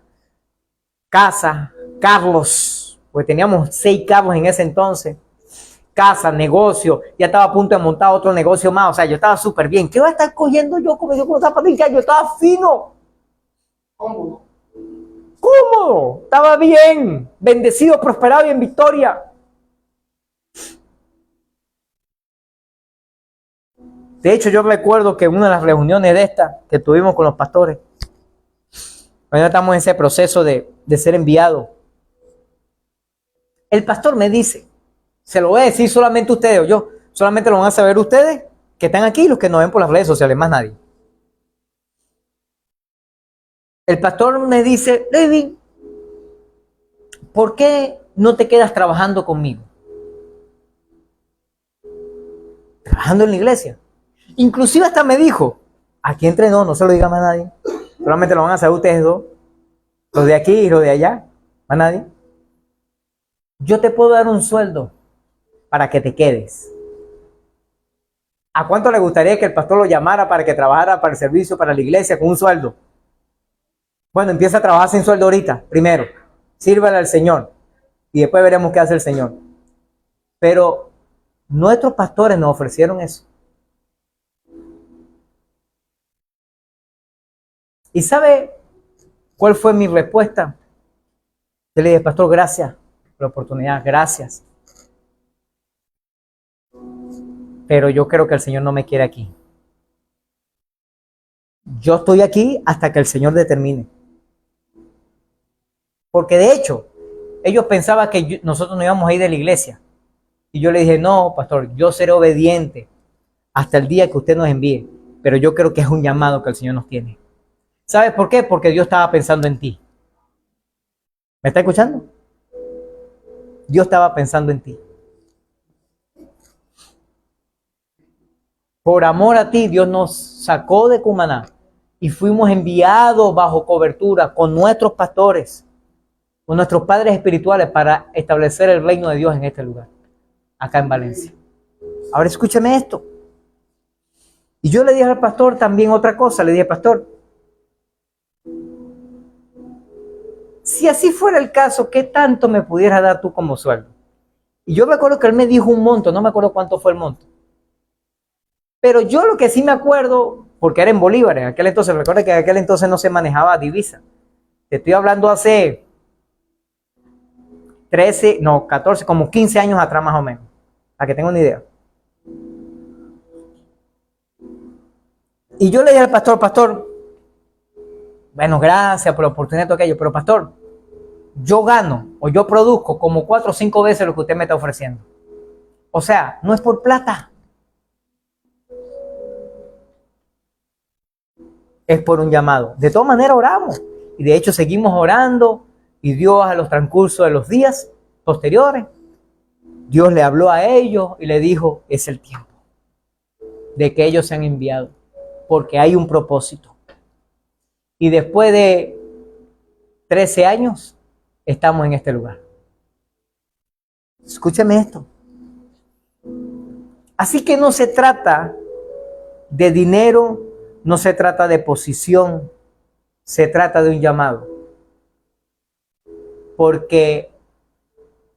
Casa, Carlos, pues teníamos 6 carros en ese entonces. Casa, negocio, ya estaba a punto de montar otro negocio más, o sea, yo estaba súper bien. ¿Qué voy a estar cogiendo yo como yo con zapatillas? Yo estaba fino. ¿Cómo? ¿Cómo? Estaba bien, bendecido, prosperado y en victoria. De hecho, yo recuerdo que en una de las reuniones de estas que tuvimos con los pastores, cuando estamos en ese proceso de ser enviado, el pastor me dice, se lo voy a decir solamente a ustedes o yo, solamente lo van a saber ustedes que están aquí y los que nos ven por las redes sociales, más nadie. El pastor me dice, David, ¿por qué no te quedas trabajando conmigo? Trabajando en la iglesia. Inclusive hasta me dijo, aquí entrenó, no se lo diga más a nadie, solamente lo van a saber ustedes dos, los de aquí y los de allá, más nadie. Yo te puedo dar un sueldo para que te quedes. ¿A cuánto le gustaría que el pastor lo llamara para que trabajara para el servicio, para la iglesia, con un sueldo? Bueno, empieza a trabajar sin sueldo ahorita, primero. Sírvale al Señor y después veremos qué hace el Señor. Pero nuestros pastores nos ofrecieron eso. ¿Y sabe cuál fue mi respuesta? Yo le dije, pastor, gracias por la oportunidad, gracias. Pero yo creo que el Señor no me quiere aquí. Yo estoy aquí hasta que el Señor determine. Porque de hecho, ellos pensaban que nosotros no íbamos a ir de la iglesia. Y yo le dije, no, pastor, yo seré obediente hasta el día que usted nos envíe. Pero yo creo que es un llamado que el Señor nos tiene. ¿Sabes por qué? Porque Dios estaba pensando en ti. ¿Me está escuchando? Dios estaba pensando en ti. Por amor a ti, Dios nos sacó de Cumaná y fuimos enviados bajo cobertura con nuestros pastores, con nuestros padres espirituales para establecer el reino de Dios en este lugar, acá en Valencia. Ahora escúcheme esto. Y yo le dije al pastor también otra cosa. Le dije, pastor, si así fuera el caso, ¿qué tanto me pudieras dar tú como sueldo? Y yo me acuerdo que él me dijo un monto, no me acuerdo cuánto fue el monto. Pero yo lo que sí me acuerdo, porque era en bolívares, en aquel entonces, recuerda que en aquel entonces no se manejaba divisa. Te estoy hablando hace 13, no, 14, como 15 años atrás más o menos, para que tenga una idea. Y yo le dije al pastor, pastor, bueno, gracias por la oportunidad de aquello, pero pastor, yo gano o yo produzco como 4 o 5 veces lo que usted me está ofreciendo. O sea, no es por plata. Es por un llamado. De todas maneras oramos. Y de hecho seguimos orando. Y Dios a los transcurso de los días posteriores, Dios le habló a ellos y le dijo, es el tiempo de que ellos sean enviados. Porque hay un propósito. Y después de 13 años, estamos en este lugar. Escúcheme esto. Así que no se trata de dinero, no se trata de posición, se trata de un llamado. Porque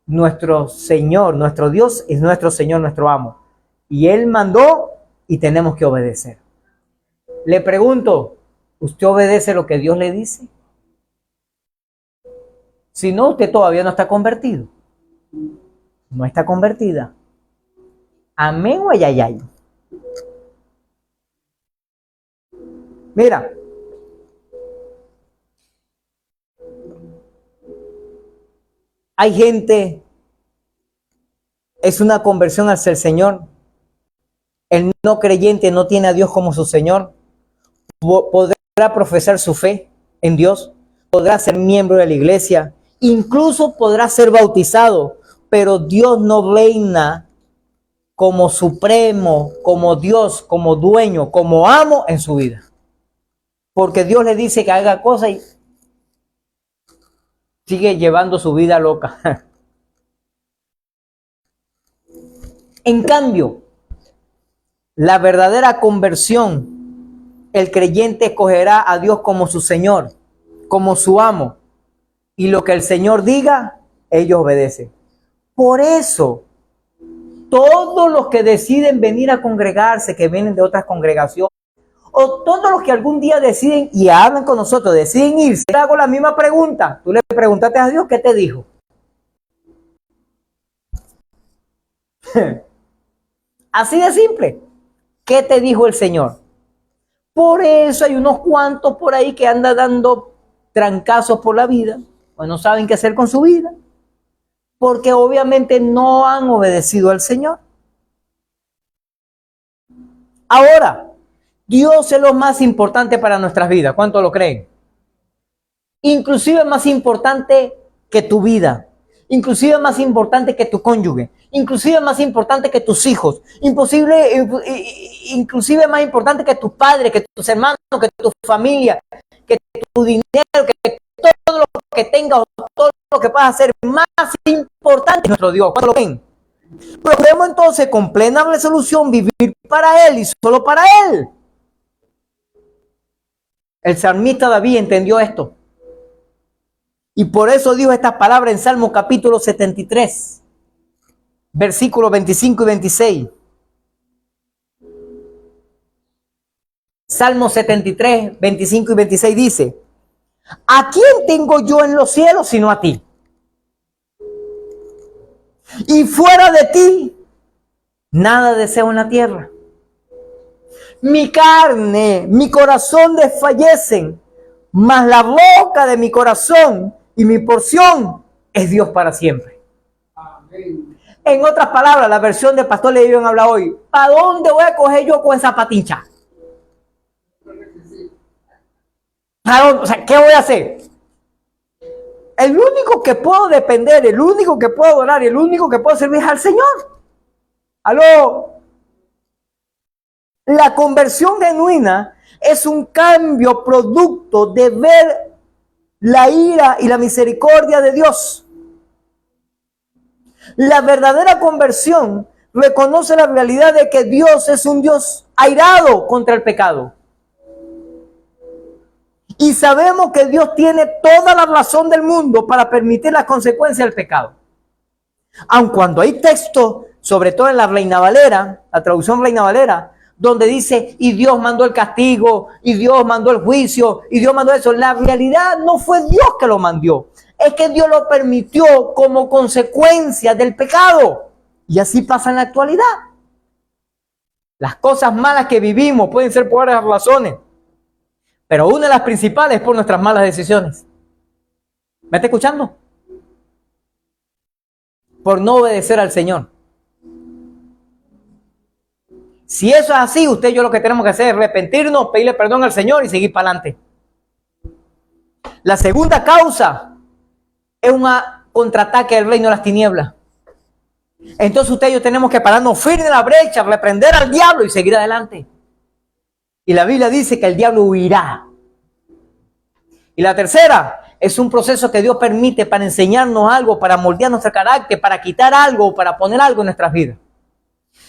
nuestro Señor, nuestro Dios es nuestro Señor, nuestro amo. Y Él mandó y tenemos que obedecer. Le pregunto, ¿usted obedece lo que Dios le dice? Si no, usted todavía no está convertido. No está convertida. Amén o ayayay. Mira. Hay gente, es una conversión hacia el Señor. El no creyente no tiene a Dios como su Señor. Podrá profesar su fe en Dios. Podrá ser miembro de la iglesia. Incluso podrá ser bautizado. Pero Dios no reina como supremo, como Dios, como dueño, como amo en su vida. Porque Dios le dice que haga cosas y sigue llevando su vida loca. En cambio, la verdadera conversión, el creyente escogerá a Dios como su Señor, como su amo, y lo que el Señor diga, ellos obedecen. Por eso, todos los que deciden venir a congregarse, que vienen de otras congregaciones, o todos los que algún día deciden y hablan con nosotros, deciden irse, le hago la misma pregunta. Tú le preguntaste a Dios, ¿qué te dijo? Así de simple. ¿Qué te dijo el Señor? Por eso hay unos cuantos por ahí que andan dando trancazos por la vida, o no saben qué hacer con su vida, porque obviamente no han obedecido al Señor. Ahora, Dios es lo más importante para nuestras vidas. ¿Cuánto lo creen? Inclusive más importante que tu vida, inclusive más importante que tu cónyuge, inclusive más importante que tus hijos, inclusive más importante que tus padres, que tus hermanos, que tu familia, que tu dinero, que todo lo que tengas, todo lo que puedas hacer, más importante que nuestro Dios. ¿Cuánto lo ven? Pero podemos entonces con plena resolución vivir para Él y solo para Él. El salmista David entendió esto. Y por eso dijo estas palabras en Salmo capítulo 73, versículos 25 y 26. Salmo 73, 25 y 26 dice: ¿a quién tengo yo en los cielos sino a ti? Y fuera de ti, nada deseo en la tierra. Mi carne, mi corazón desfallecen, mas la boca de mi corazón y mi porción es Dios para siempre. Amén. En otras palabras, la versión del pastor le iban a hablar hoy. ¿Para dónde voy a coger yo con esa patincha? O sea, ¿qué voy a hacer? El único que puedo depender, el único que puedo adorar, el único que puedo servir es al Señor. ¿Aló? La conversión genuina es un cambio producto de ver la ira y la misericordia de Dios. La verdadera conversión reconoce la realidad de que Dios es un Dios airado contra el pecado. Y sabemos que Dios tiene toda la razón del mundo para permitir las consecuencias del pecado. Aun cuando hay textos, sobre todo en la Reina Valera, la traducción Reina Valera, donde dice, y Dios mandó el castigo, y Dios mandó el juicio, y Dios mandó eso. La realidad no fue Dios que lo mandó, es que Dios lo permitió como consecuencia del pecado. Y así pasa en la actualidad. Las cosas malas que vivimos pueden ser por varias razones, pero una de las principales es por nuestras malas decisiones. ¿Me está escuchando? Por no obedecer al Señor. Si eso es así, usted y yo lo que tenemos que hacer es arrepentirnos, pedirle perdón al Señor y seguir para adelante. La segunda causa es un contraataque del reino de las tinieblas. Entonces usted y yo tenemos que pararnos firmes en la brecha, reprender al diablo y seguir adelante. Y la Biblia dice que el diablo huirá. Y la tercera es un proceso que Dios permite para enseñarnos algo, para moldear nuestro carácter, para quitar algo, para poner algo en nuestras vidas.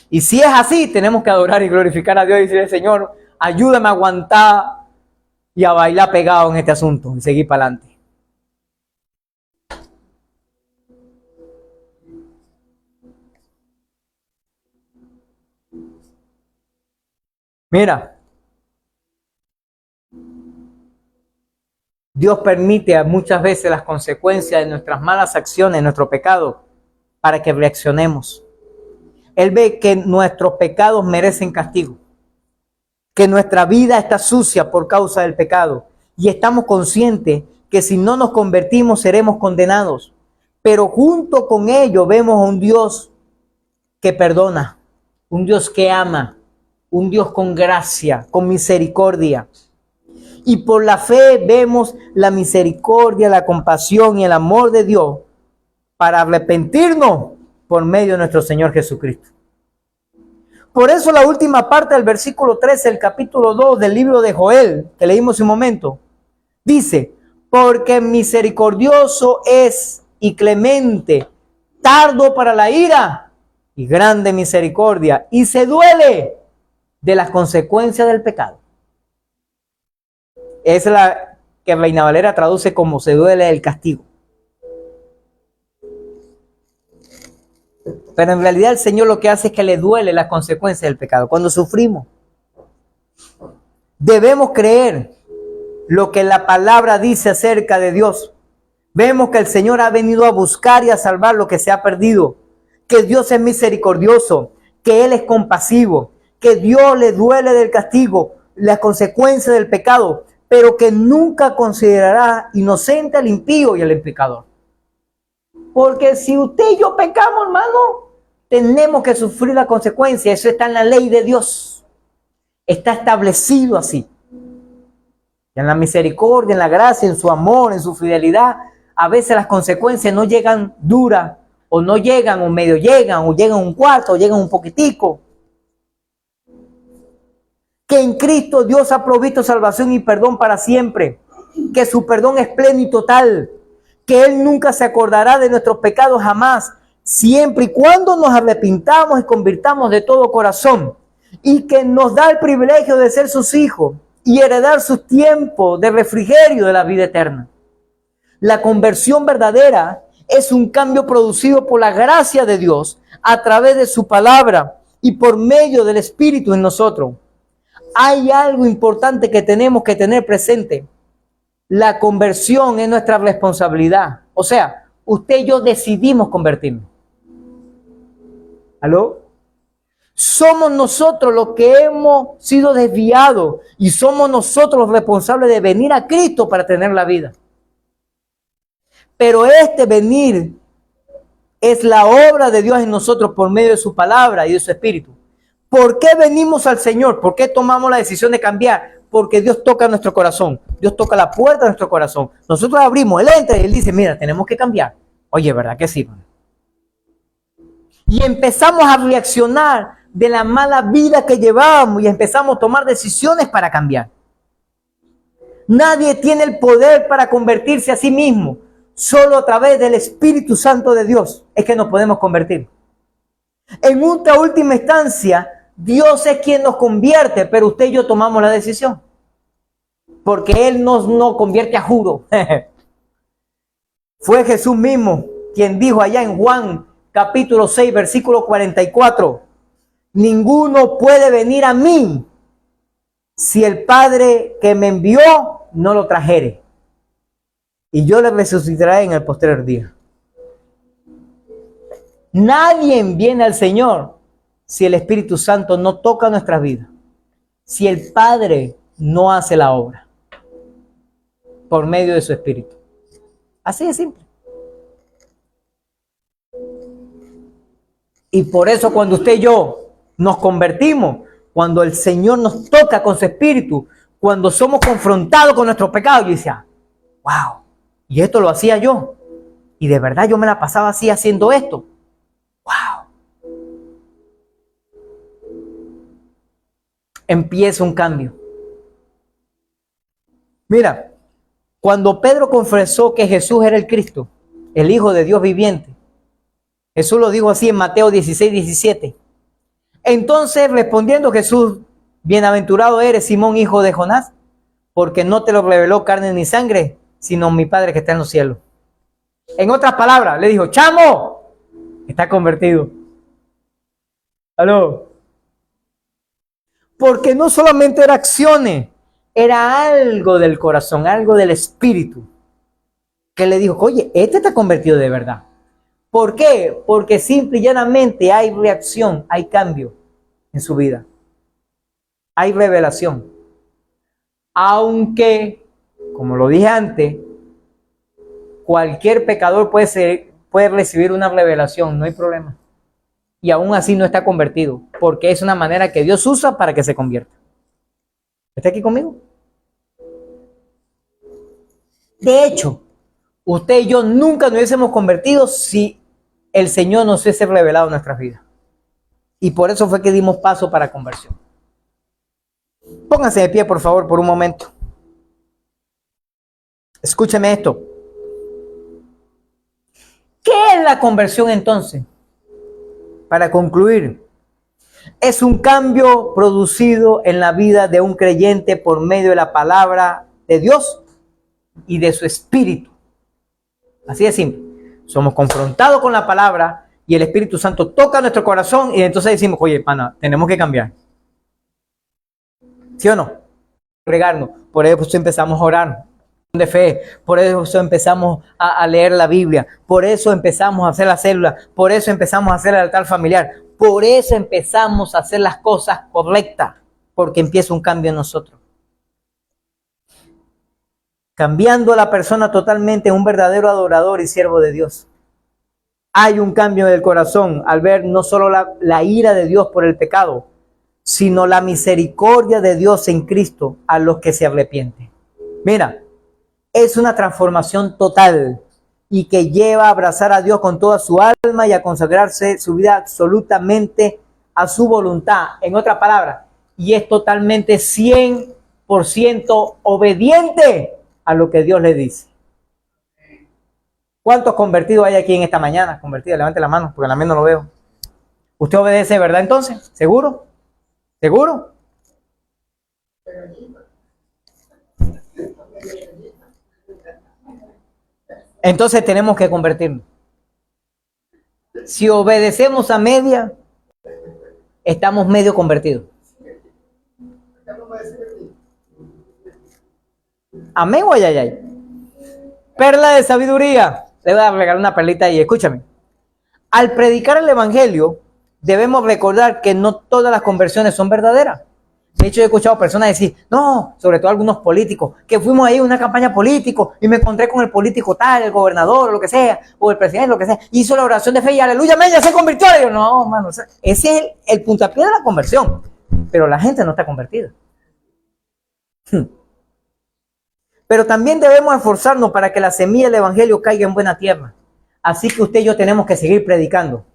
Y si es así, tenemos que adorar y glorificar a Dios y decirle, Señor, ayúdame a aguantar y a bailar pegado en este asunto y seguir para adelante. Mira, Dios permite muchas veces las consecuencias de nuestras malas acciones, nuestro pecado, para que reaccionemos. Él ve que nuestros pecados merecen castigo, que nuestra vida está sucia por causa del pecado y estamos conscientes que si no nos convertimos seremos condenados. Pero junto con ello vemos a un Dios que perdona, un Dios que ama, un Dios con gracia, con misericordia. Y por la fe vemos la misericordia, la compasión y el amor de Dios para arrepentirnos por medio de nuestro Señor Jesucristo. Por eso la última parte del versículo 13, el capítulo 2 del libro de Joel, que leímos un momento, dice, porque misericordioso es y clemente, tardo para la ira y grande misericordia, y se duele de las consecuencias del pecado. Es la que Reina Valera traduce como se duele del castigo. Pero en realidad el Señor lo que hace es que le duele las consecuencias del pecado. Cuando sufrimos, debemos creer lo que la palabra dice acerca de Dios. Vemos que el Señor ha venido a buscar y a salvar lo que se ha perdido, que Dios es misericordioso, que Él es compasivo, que Dios le duele del castigo, las consecuencias del pecado, pero que nunca considerará inocente al impío y al pecador. Porque si usted y yo pecamos, hermano, tenemos que sufrir la consecuencia. Eso está en la ley de Dios. Está establecido así. Y en la misericordia, en la gracia, en su amor, en su fidelidad, a veces las consecuencias no llegan duras, o no llegan, o medio llegan, o llegan un cuarto, o llegan un poquitico. Que en Cristo Dios ha provisto salvación y perdón para siempre. Que su perdón es pleno y total. Que Él nunca se acordará de nuestros pecados jamás, siempre y cuando nos arrepintamos y convirtamos de todo corazón. Y que nos da el privilegio de ser sus hijos y heredar sus tiempos de refrigerio de la vida eterna. La conversión verdadera es un cambio producido por la gracia de Dios a través de su palabra y por medio del Espíritu en nosotros. Hay algo importante que tenemos que tener presente. La conversión es nuestra responsabilidad. O sea, usted y yo decidimos convertirnos. ¿Aló? Somos nosotros los que hemos sido desviados y somos nosotros los responsables de venir a Cristo para tener la vida. Pero este venir es la obra de Dios en nosotros por medio de su palabra y de su Espíritu. ¿Por qué venimos al Señor? ¿Por qué tomamos la decisión de cambiar? Porque Dios toca nuestro corazón. Dios toca la puerta de nuestro corazón. Nosotros abrimos, Él entra y Él dice, mira, tenemos que cambiar. Oye, ¿verdad que sí? Y empezamos a reaccionar de la mala vida que llevábamos y empezamos a tomar decisiones para cambiar. Nadie tiene el poder para convertirse a sí mismo. Solo a través del Espíritu Santo de Dios es que nos podemos convertir. En última instancia, Dios es quien nos convierte, pero usted y yo tomamos la decisión. Porque Él nos convierte a juro. Fue Jesús mismo quien dijo allá en Juan capítulo 6, versículo 44. Ninguno puede venir a mí si el Padre que me envió no lo trajere. Y yo le resucitaré en el postrer día. Nadie viene al Señor si el Espíritu Santo no toca nuestras vidas. Si el Padre no hace la obra por medio de su Espíritu. Así de simple. Y por eso cuando usted y yo nos convertimos, cuando el Señor nos toca con su Espíritu, cuando somos confrontados con nuestros pecados, yo decía, wow, y esto lo hacía yo. Y de verdad yo me la pasaba así haciendo esto. Wow. Empieza un cambio. Mira, cuando Pedro confesó que Jesús era el Cristo, el Hijo de Dios viviente, Jesús lo dijo así en Mateo 16, 17. Entonces respondiendo Jesús, bienaventurado eres Simón, hijo de Jonás, porque no te lo reveló carne ni sangre, sino mi Padre que está en los cielos. En otras palabras, le dijo, chamo, está convertido. ¿Aló? Porque no solamente era acciones, era algo del corazón, algo del espíritu, que le dijo, oye, este está convertido de verdad. ¿Por qué? Porque simple y llanamente hay reacción, hay cambio en su vida. Hay revelación. Aunque, como lo dije antes, cualquier pecador puede recibir una revelación, no hay problema. Y aún así no está convertido, porque es una manera que Dios usa para que se convierta. ¿Está aquí conmigo? De hecho, usted y yo nunca nos hubiésemos convertido si el Señor nos hubiese revelado en nuestras vidas. Y por eso fue que dimos paso para conversión. Pónganse de pie, por favor, por un momento. Escúcheme esto. ¿Qué es la conversión entonces? Para concluir, es un cambio producido en la vida de un creyente por medio de la palabra de Dios y de su espíritu. Así de simple. Somos confrontados con la palabra y el Espíritu Santo toca nuestro corazón y entonces decimos, oye, pana, tenemos que cambiar. ¿Sí o no? Regarnos. Por eso empezamos a orar de fe, por eso empezamos a leer la Biblia, por eso empezamos a hacer la célula, por eso empezamos a hacer el altar familiar, por eso empezamos a hacer las cosas correctas, porque empieza un cambio en nosotros. Cambiando a la persona totalmente en un verdadero adorador y siervo de Dios. Hay un cambio en el corazón al ver no solo la ira de Dios por el pecado, sino la misericordia de Dios en Cristo a los que se arrepienten. Mira, es una transformación total y que lleva a abrazar a Dios con toda su alma y a consagrarse su vida absolutamente a su voluntad. En otras palabras, y es totalmente 100% obediente a lo que Dios le dice. ¿Cuántos convertidos hay aquí en esta mañana? Convertidos, levante la mano, porque a la mía no lo veo. ¿Usted obedece, verdad, entonces? ¿Seguro? ¿Seguro? Entonces tenemos que convertirnos. Si obedecemos a media, estamos medio convertidos. Amén o ay. Perla de sabiduría. Le voy a regalar una perlita y escúchame. Al predicar el evangelio, debemos recordar que no todas las conversiones son verdaderas. De hecho, he escuchado personas decir, no, sobre todo algunos políticos, que fuimos ahí a una campaña político y me encontré con el político tal, el gobernador, o lo que sea, o el presidente, lo que sea, hizo la oración de fe y aleluya, amén, ya se convirtió. Y yo, no, mano, ese es el puntapié de la conversión, pero la gente no está convertida. Pero también debemos esforzarnos para que la semilla del evangelio caiga en buena tierra. Así que usted y yo tenemos que seguir predicando.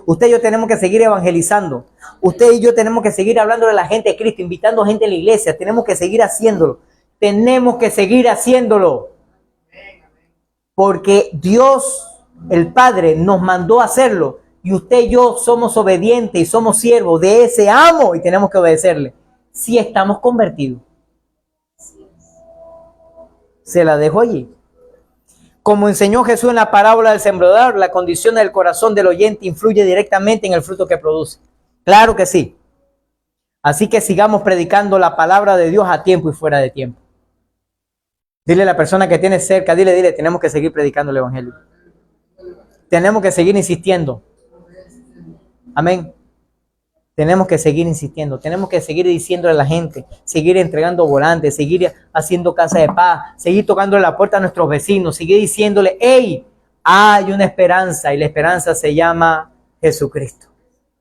Usted y yo tenemos que seguir evangelizando. Usted y yo tenemos que seguir hablando de la gente de Cristo, invitando gente a la iglesia. Tenemos que seguir haciéndolo. Tenemos que seguir haciéndolo. Porque Dios, el Padre, nos mandó a hacerlo. Y usted y yo somos obedientes y somos siervos de ese amo y tenemos que obedecerle. Si estamos convertidos. Se la dejo allí. Como enseñó Jesús en la parábola del sembrador, la condición del corazón del oyente influye directamente en el fruto que produce. Claro que sí. Así que sigamos predicando la palabra de Dios a tiempo y fuera de tiempo. Dile a la persona que tienes cerca, dile, tenemos que seguir predicando el evangelio. Tenemos que seguir insistiendo. Amén. Tenemos que seguir insistiendo, tenemos que seguir diciéndole a la gente, seguir entregando volantes, seguir haciendo casa de paz, seguir tocándole la puerta a nuestros vecinos, seguir diciéndole, hey, hay una esperanza y la esperanza se llama Jesucristo.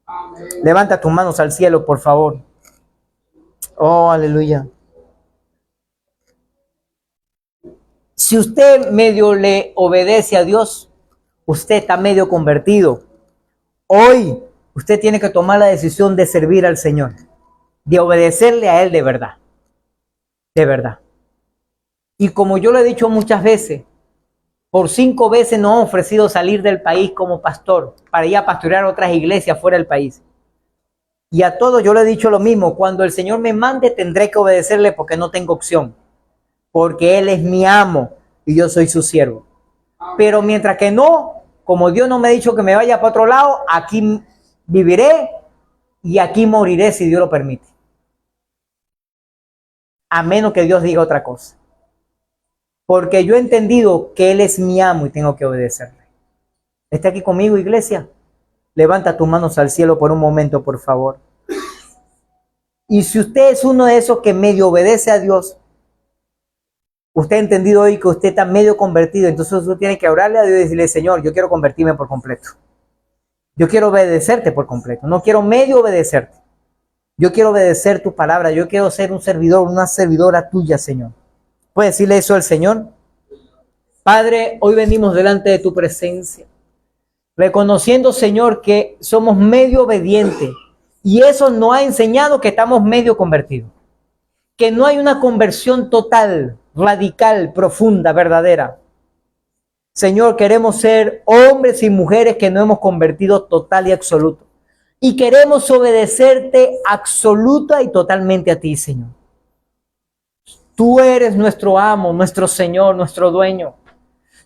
Amén. Levanta tus manos al cielo, por favor. Oh, aleluya. Si usted medio le obedece a Dios, usted está medio convertido. Hoy usted tiene que tomar la decisión de servir al Señor, de obedecerle a Él de verdad. De verdad. Y como yo lo he dicho muchas veces, por 5 veces nos han ofrecido salir del país como pastor para ir a pastorear otras iglesias fuera del país. Y a todos yo le he dicho lo mismo, cuando el Señor me mande tendré que obedecerle porque no tengo opción. Porque Él es mi amo y yo soy su siervo. Pero mientras que no, como Dios no me ha dicho que me vaya para otro lado, aquí viviré y aquí moriré si Dios lo permite. A menos que Dios diga otra cosa. Porque yo he entendido que Él es mi amo y tengo que obedecerle. ¿Está aquí conmigo, iglesia? Levanta tus manos al cielo por un momento, por favor. Y si usted es uno de esos que medio obedece a Dios, usted ha entendido hoy que usted está medio convertido, entonces usted tiene que orarle a Dios y decirle, Señor, yo quiero convertirme por completo. Yo quiero obedecerte por completo. No quiero medio obedecerte. Yo quiero obedecer tu palabra. Yo quiero ser un servidor, una servidora tuya, Señor. ¿Puedes decirle eso al Señor? Padre, hoy venimos delante de tu presencia, reconociendo, Señor, que somos medio obedientes. Y eso nos ha enseñado que estamos medio convertidos. Que no hay una conversión total, radical, profunda, verdadera. Señor, queremos ser hombres y mujeres que nos hemos convertido total y absoluto. Y queremos obedecerte absoluta y totalmente a ti, Señor. Tú eres nuestro amo, nuestro Señor, nuestro dueño.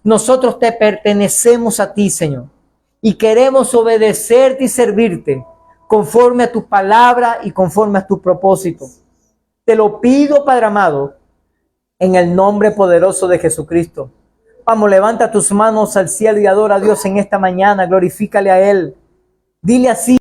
Nosotros te pertenecemos a ti, Señor. Y queremos obedecerte y servirte conforme a tu palabra y conforme a tu propósito. Te lo pido, Padre amado, en el nombre poderoso de Jesucristo. Vamos, levanta tus manos al cielo y adora a Dios en esta mañana. Glorifícale a Él. Dile así.